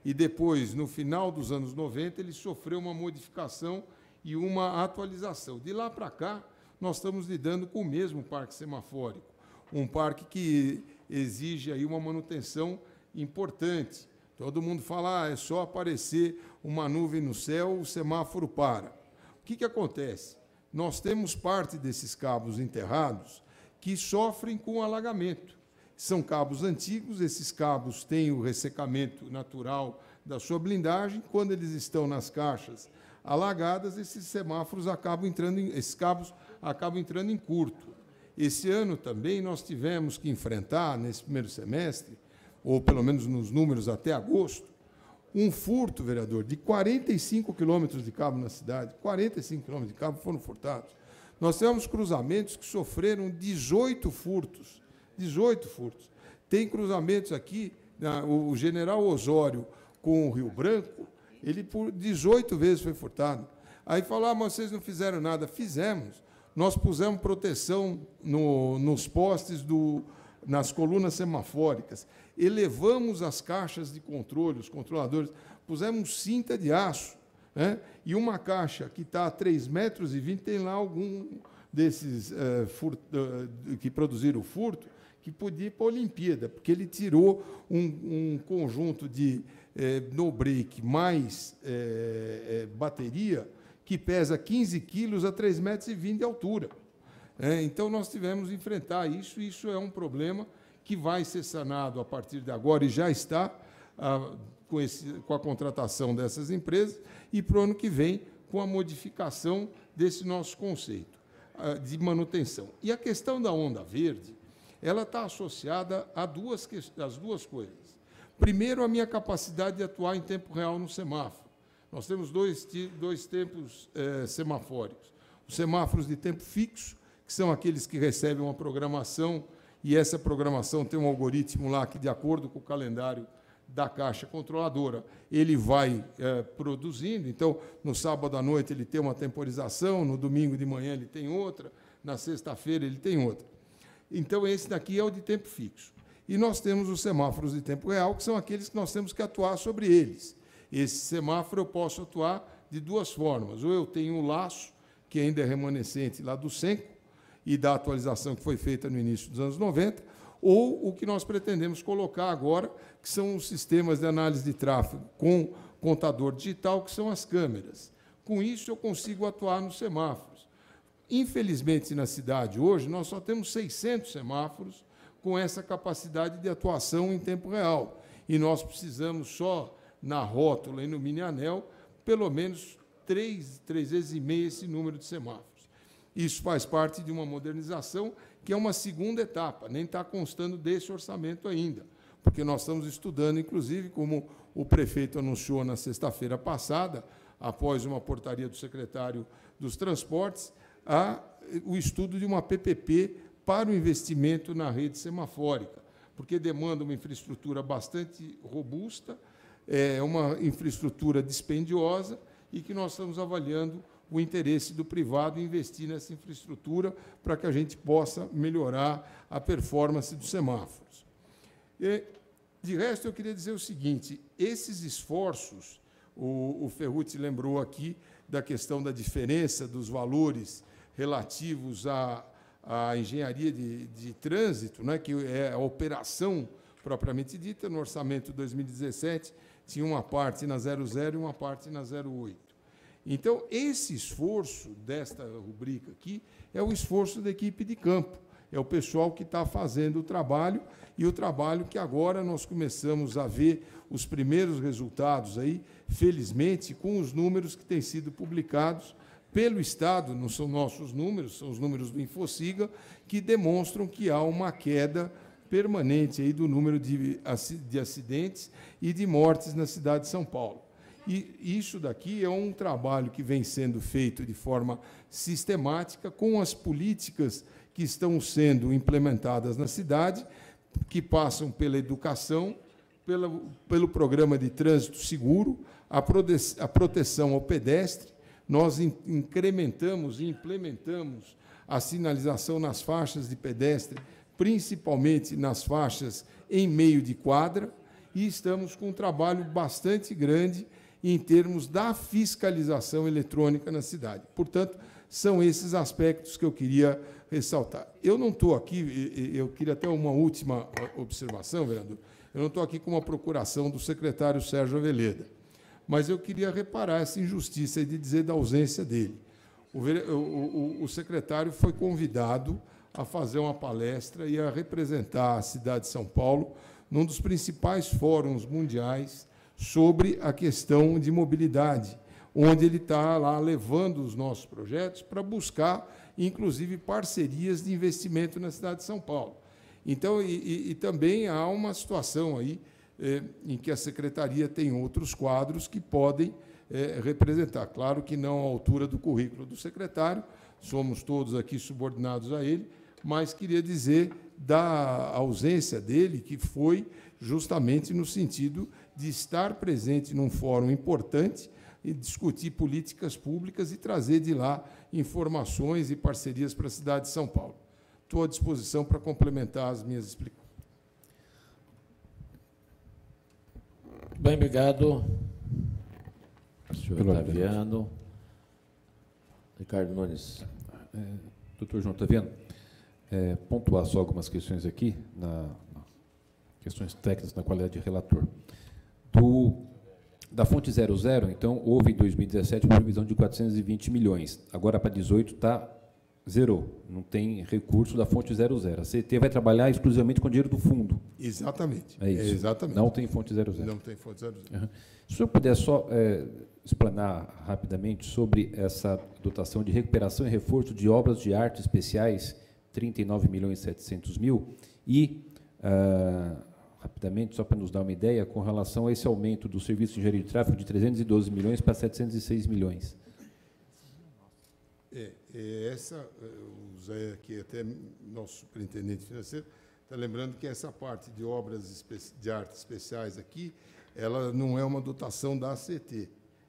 e depois, no final dos anos 90, ele sofreu uma modificação e uma atualização. De lá para cá, nós estamos lidando com o mesmo parque semafórico, um parque que exige aí uma manutenção importante. Todo mundo fala, é só aparecer uma nuvem no céu, o semáforo para. O que acontece? Nós temos parte desses cabos enterrados que sofrem com alagamento. São cabos antigos, esses cabos têm o ressecamento natural da sua blindagem. Quando eles estão nas caixas alagadas, esses semáforos esses cabos acabam entrando em curto. Esse ano também nós tivemos que enfrentar, nesse primeiro semestre, ou pelo menos nos números até agosto, um furto, vereador, de 45 quilômetros de cabo na cidade. 45 quilômetros de cabo foram furtados. Nós tivemos cruzamentos que sofreram 18 furtos. 18 furtos. Tem cruzamentos aqui, o General Osório com o Rio Branco, ele por 18 vezes foi furtado. Aí falaram, mas vocês não fizeram nada. Fizemos. Nós pusemos proteção nos postes, nas colunas semafóricas, elevamos as caixas de controle, os controladores, pusemos cinta de aço, né? E uma caixa que está a 3,20 metros tem lá algum desses que produziram o furto, que podia ir para a Olimpíada, porque ele tirou um conjunto de no-break mais bateria, que pesa 15 quilos a 3,20 metros de altura. Então, nós tivemos que enfrentar isso, e isso é um problema que vai ser sanado a partir de agora, e já está com a contratação dessas empresas, e para o ano que vem, com a modificação desse nosso conceito de manutenção. E a questão da onda verde, ela está associada às duas coisas. Primeiro, a minha capacidade de atuar em tempo real no semáforo. Nós temos dois tempos semafóricos. Os semáforos de tempo fixo, que são aqueles que recebem uma programação, e essa programação tem um algoritmo lá que, de acordo com o calendário da caixa controladora, ele vai produzindo. Então, no sábado à noite ele tem uma temporização, no domingo de manhã ele tem outra, na sexta-feira ele tem outra. Então, esse daqui é o de tempo fixo. E nós temos os semáforos de tempo real, que são aqueles que nós temos que atuar sobre eles. Esse semáforo eu posso atuar de duas formas. Ou eu tenho um laço, que ainda é remanescente lá do SENCO, e da atualização que foi feita no início dos anos 90, ou o que nós pretendemos colocar agora, que são os sistemas de análise de tráfego com contador digital, que são as câmeras. Com isso, eu consigo atuar nos semáforos. Infelizmente, na cidade, hoje, nós só temos 600 semáforos com essa capacidade de atuação em tempo real. E nós precisamos só, na rótula e no mini-anel, pelo menos 3 vezes e meia esse número de semáforos. Isso faz parte de uma modernização que é uma segunda etapa, nem está constando desse orçamento ainda, porque nós estamos estudando, inclusive, como o prefeito anunciou na sexta-feira passada, após uma portaria do secretário dos Transportes, o estudo de uma PPP para o investimento na rede semafórica, porque demanda uma infraestrutura bastante robusta, uma infraestrutura dispendiosa, e que nós estamos avaliando o interesse do privado em investir nessa infraestrutura para que a gente possa melhorar a performance dos semáforos. De resto, eu queria dizer o seguinte, esses esforços, o Ferrucci lembrou aqui da questão da diferença dos valores relativos à engenharia de trânsito, né, que é a operação propriamente dita. No orçamento de 2017, tinha uma parte na 00 e uma parte na 08. Então, esse esforço desta rubrica aqui é o esforço da equipe de campo, é o pessoal que está fazendo o trabalho, e o trabalho que agora nós começamos a ver os primeiros resultados aí, felizmente, com os números que têm sido publicados pelo Estado, não são nossos números, são os números do Infociga, que demonstram que há uma queda permanente aí do número de acidentes e de mortes na cidade de São Paulo. E isso daqui é um trabalho que vem sendo feito de forma sistemática com as políticas que estão sendo implementadas na cidade, que passam pela educação, pelo programa de trânsito seguro, a proteção ao pedestre. Nós incrementamos e implementamos a sinalização nas faixas de pedestre, principalmente nas faixas em meio de quadra, e estamos com um trabalho bastante grande em termos da fiscalização eletrônica na cidade. Portanto, são esses aspectos que eu queria ressaltar. Eu não estou aqui, eu queria até uma última observação, vereador, eu não estou aqui com uma procuração do secretário Sérgio Aveleda, mas eu queria reparar essa injustiça de dizer da ausência dele. O secretário foi convidado a fazer uma palestra e a representar a cidade de São Paulo num dos principais fóruns mundiais sobre a questão de mobilidade, onde ele está lá levando os nossos projetos para buscar, inclusive, parcerias de investimento na cidade de São Paulo. Então, e também há uma situação aí em que a secretaria tem outros quadros que podem representar. Claro que não à altura do currículo do secretário, somos todos aqui subordinados a ele, mas queria dizer da ausência dele, que foi justamente no sentido de estar presente num fórum importante e discutir políticas públicas e trazer de lá informações e parcerias para a cidade de São Paulo. Estou à disposição para complementar as minhas explicações. Bem, obrigado, senhor Otaviano. Ricardo Nunes. Doutor João Otaviano, pontuar só algumas questões aqui, questões técnicas na qualidade de relator. Da fonte 00, então, houve em 2017 uma previsão de 420 milhões. Agora, para 2018, zerou. Não tem recurso da fonte 00. A CET vai trabalhar exclusivamente com dinheiro do fundo. Exatamente. É isso. Exatamente. Não tem fonte 00. Não tem fonte 00. Uhum. Se o senhor puder só explanar rapidamente sobre essa dotação de recuperação e reforço de obras de arte especiais, 39.700.000, e, rapidamente, só para nos dar uma ideia, com relação a esse aumento do serviço de engenharia de tráfego de 312 milhões para 706 milhões. O Zé, que até nosso superintendente financeiro, está lembrando que essa parte de obras de arte especiais aqui, ela não é uma dotação da ACT,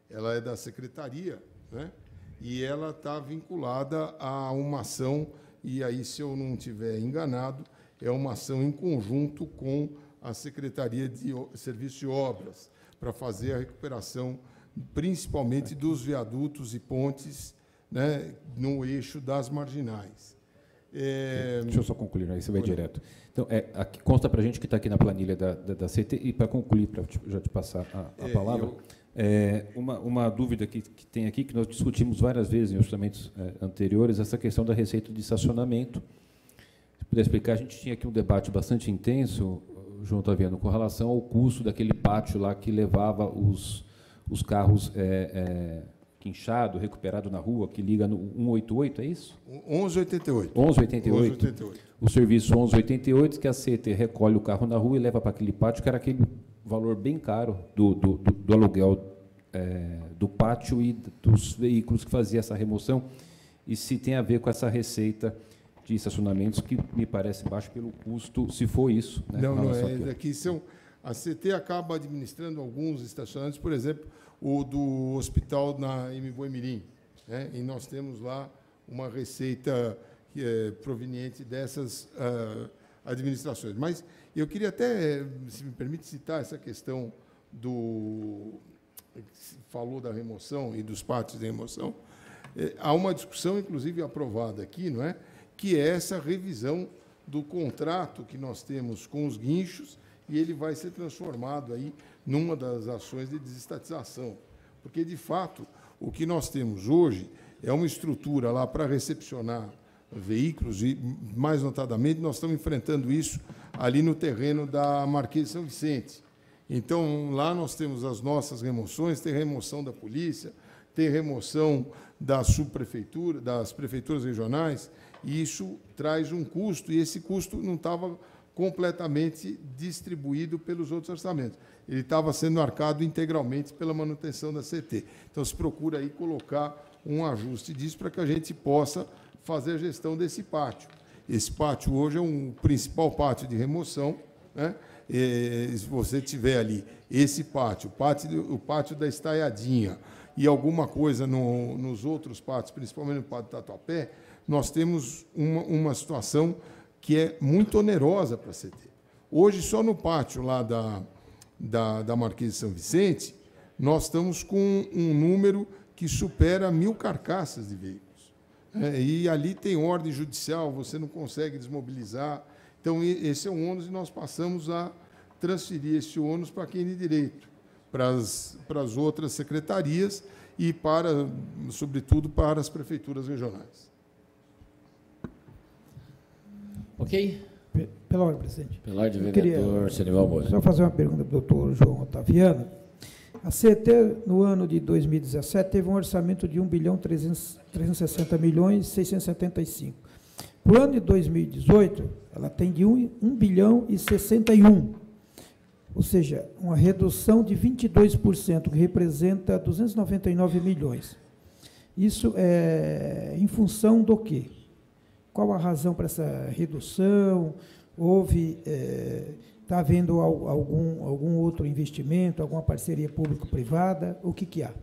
ela é da secretaria, né? E ela está vinculada a uma ação, e aí, se eu não estiver enganado, é uma ação em conjunto com a Secretaria de Serviços de Obras, para fazer a recuperação, principalmente dos viadutos e pontes, né, no eixo das marginais. Deixa eu só concluir, aí você vai direto. Então, aqui, consta para a gente que está aqui na planilha da CT, e para concluir, para já te passar a palavra, uma dúvida que tem aqui, que nós discutimos várias vezes em orçamentos anteriores, essa questão da receita de estacionamento. Se puder explicar, a gente tinha aqui um debate bastante intenso, João Otaviano, com relação ao custo daquele pátio lá que levava os carros quinchado, recuperado na rua, que liga no 188, é isso? 1188. 1188. O serviço 1188, que a CET recolhe o carro na rua e leva para aquele pátio, que era aquele valor bem caro do aluguel do pátio e dos veículos que fazia essa remoção, e se tem a ver com essa receita de estacionamentos, que me parece baixo pelo custo, se for isso. Né, não é. Daqui a CT acaba administrando alguns estacionamentos, por exemplo, o do hospital em Boemirim, né? E nós temos lá uma receita que é proveniente dessas administrações. Mas eu queria até, se me permite, citar essa questão falou da remoção e dos pátios de remoção. Há uma discussão, inclusive, aprovada aqui, não é? Que é essa revisão do contrato que nós temos com os guinchos, e ele vai ser transformado aí numa das ações de desestatização. Porque, de fato, o que nós temos hoje é uma estrutura lá para recepcionar veículos, e, mais notadamente, nós estamos enfrentando isso ali no terreno da Marquês de São Vicente. Então, lá nós temos as nossas remoções, tem remoção da polícia, tem remoção da subprefeitura, das prefeituras regionais, e isso traz um custo, e esse custo não estava completamente distribuído pelos outros orçamentos. Ele estava sendo arcado integralmente pela manutenção da CT. Então, se procura aí colocar um ajuste disso para que a gente possa fazer a gestão desse pátio. Esse pátio hoje é um principal pátio de remoção, né? Se você tiver ali esse pátio, o pátio da Estaiadinha e alguma coisa nos outros pátios, principalmente no pátio do Tatuapé, nós temos uma situação que é muito onerosa para a CT. Hoje, só no pátio lá da Marquês de São Vicente, nós estamos com um número que supera 1.000 carcaças de veículos. E ali tem ordem judicial, você não consegue desmobilizar. Então, esse é um ônus e nós passamos a transferir esse ônus para quem de direito, para as outras secretarias e, sobretudo, para as prefeituras regionais. Ok? Pela ordem, presidente. Pela ordem, vereador Senival Moura. Só fazer uma pergunta para o doutor João Otaviano. A CT, no ano de 2017, teve um orçamento de 1.360.675. Para o ano de 2018, ela tem de 1.061. Ou seja, uma redução de 22%, que representa 299 milhões. Isso é em função do quê? Qual a razão para essa redução? Está havendo algum outro investimento, alguma parceria público-privada? O que há?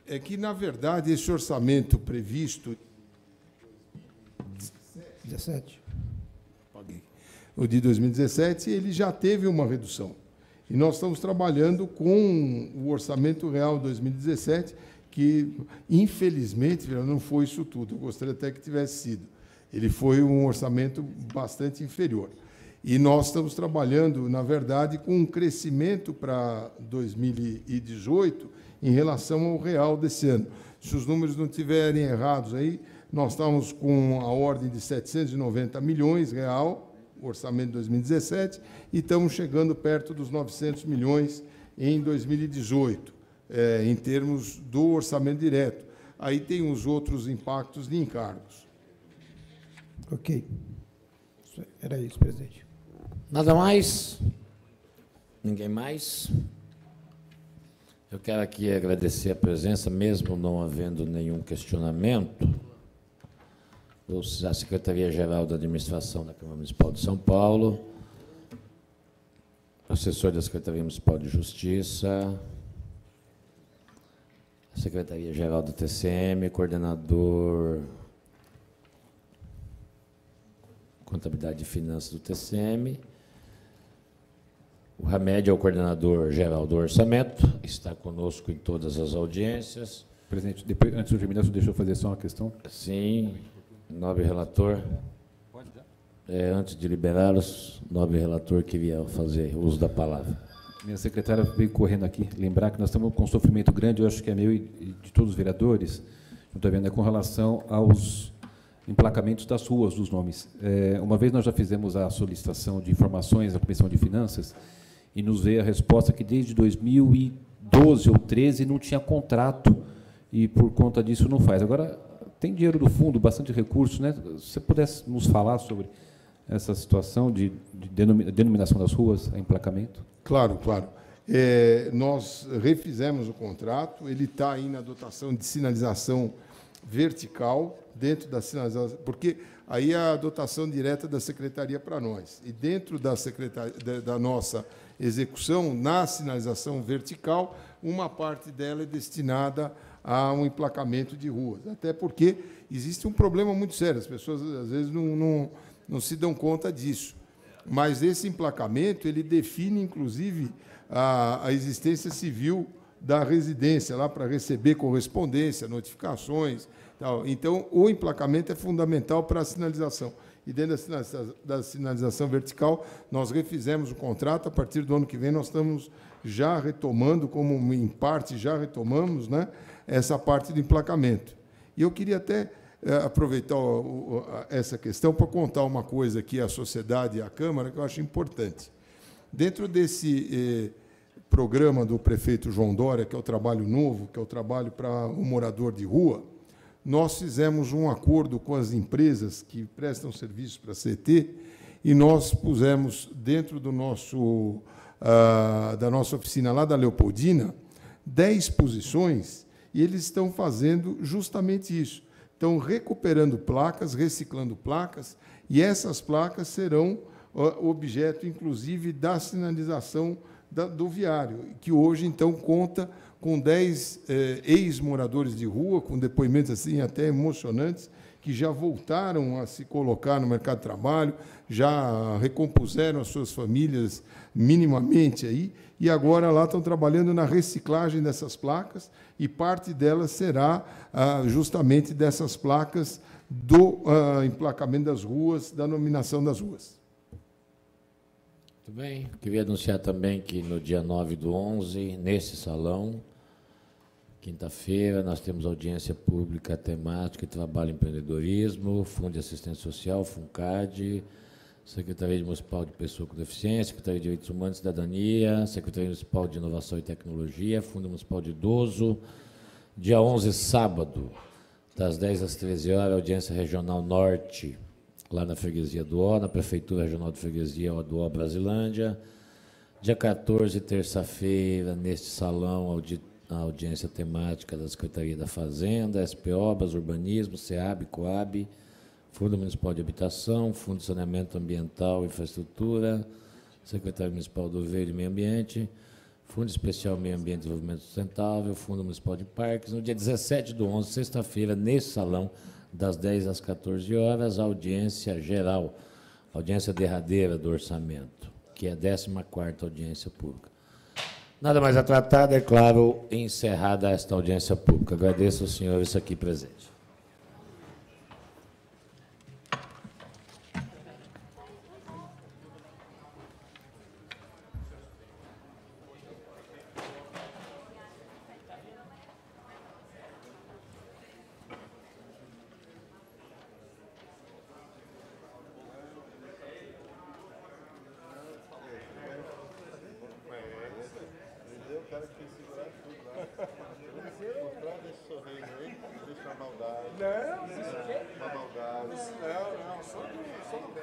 É que, na verdade, esse orçamento previsto... 17. O de 2017, ele já teve uma redução. E nós estamos trabalhando com o orçamento real de 2017, que, infelizmente, não foi isso tudo. Eu gostaria até que tivesse sido. Ele foi um orçamento bastante inferior. E nós estamos trabalhando, na verdade, com um crescimento para 2018 em relação ao real desse ano. Se os números não estiverem errados aí, nós estamos com a ordem de 790 milhões real, orçamento de 2017, e estamos chegando perto dos 900 milhões em 2018, em termos do orçamento direto. Aí tem os outros impactos de encargos. Ok. Era isso, presidente. Nada mais? Ninguém mais? Eu quero aqui agradecer a presença, mesmo não havendo nenhum questionamento, da Secretaria-Geral da Administração da Câmara Municipal de São Paulo, assessor da Secretaria Municipal de Justiça, Secretaria-Geral do TCM, coordenador Contabilidade e Finanças do TCM. O Hamed é o coordenador-geral do Orçamento, está conosco em todas as audiências. Presidente, depois, antes de terminar, deixa eu fazer só uma questão. Sim, nobre relator. Pode já? Antes de liberá-los, nobre relator queria fazer uso da palavra. Minha secretária veio correndo aqui, lembrar que nós estamos com um sofrimento grande, eu acho que é meu e de todos os vereadores, não estou vendo, com relação aos emplacamentos das ruas, dos nomes. Uma vez nós já fizemos a solicitação de informações à Comissão de Finanças e nos veio a resposta que desde 2012 ou 2013 não tinha contrato e, por conta disso, não faz. Agora, tem dinheiro do fundo, bastante recursos, né? Se você pudesse nos falar sobre essa situação de denominação das ruas, emplacamento? Claro, claro. Nós refizemos o contrato, ele está aí na dotação de sinalização vertical, dentro da sinalização, porque aí é a dotação direta da Secretaria para nós. E dentro da nossa execução, na sinalização vertical, uma parte dela é destinada a um emplacamento de ruas. Até porque existe um problema muito sério, as pessoas, às vezes, não se dão conta disso. Mas esse emplacamento, ele define, inclusive, a existência civil da residência, lá para receber correspondência, notificações, tal. Então, o emplacamento é fundamental para a sinalização. E dentro da sinalização vertical, nós refizemos o contrato. A partir do ano que vem, nós estamos já retomando, como em parte já retomamos, né, essa parte do emplacamento. E eu queria até aproveitar essa questão para contar uma coisa aqui à sociedade e à Câmara que eu acho importante. Dentro desse programa do prefeito João Dória, que é o Trabalho Novo, que é o trabalho para o morador de rua, nós fizemos um acordo com as empresas que prestam serviços para a CET e nós pusemos dentro do nosso, da nossa oficina lá da Leopoldina 10 posições e eles estão fazendo justamente isso. Estão recuperando placas, reciclando placas, e essas placas serão objeto, inclusive, da sinalização do viário, que hoje, então, conta com 10 ex-moradores de rua, com depoimentos assim até emocionantes, que já voltaram a se colocar no mercado de trabalho, já recompuseram as suas famílias minimamente aí, e agora lá estão trabalhando na reciclagem dessas placas, e parte delas será justamente dessas placas do emplacamento das ruas, da nominação das ruas. Muito bem. Queria anunciar também que no dia 9/11, nesse salão, quinta-feira, nós temos audiência pública temática, trabalho e empreendedorismo, Fundo de Assistência Social, FUNCAD, Secretaria Municipal de Pessoa com Deficiência, Secretaria de Direitos Humanos e Cidadania, Secretaria Municipal de Inovação e Tecnologia, Fundo Municipal de Idoso. Dia 11, sábado, das 10 às 13 horas, audiência regional norte, lá na freguesia do Ó, na Prefeitura Regional de Freguesia do Ó, Brasilândia. Dia 14, terça-feira, neste salão, a audiência temática da Secretaria da Fazenda, SP Obras, Urbanismo, SEAB, COAB, Fundo Municipal de Habitação, Fundo de Saneamento Ambiental e Infraestrutura, Secretaria Municipal do Verde e Meio Ambiente, Fundo Especial Meio Ambiente e Desenvolvimento Sustentável, Fundo Municipal de Parques. No dia 17/11, sexta-feira, nesse salão, das 10 às 14 horas, audiência geral, audiência derradeira do orçamento, que é a 14ª audiência pública. Nada mais a tratar, declaro encerrada esta audiência pública. Agradeço aos senhores aqui presentes. Não, uma maldade. Não, só do bem.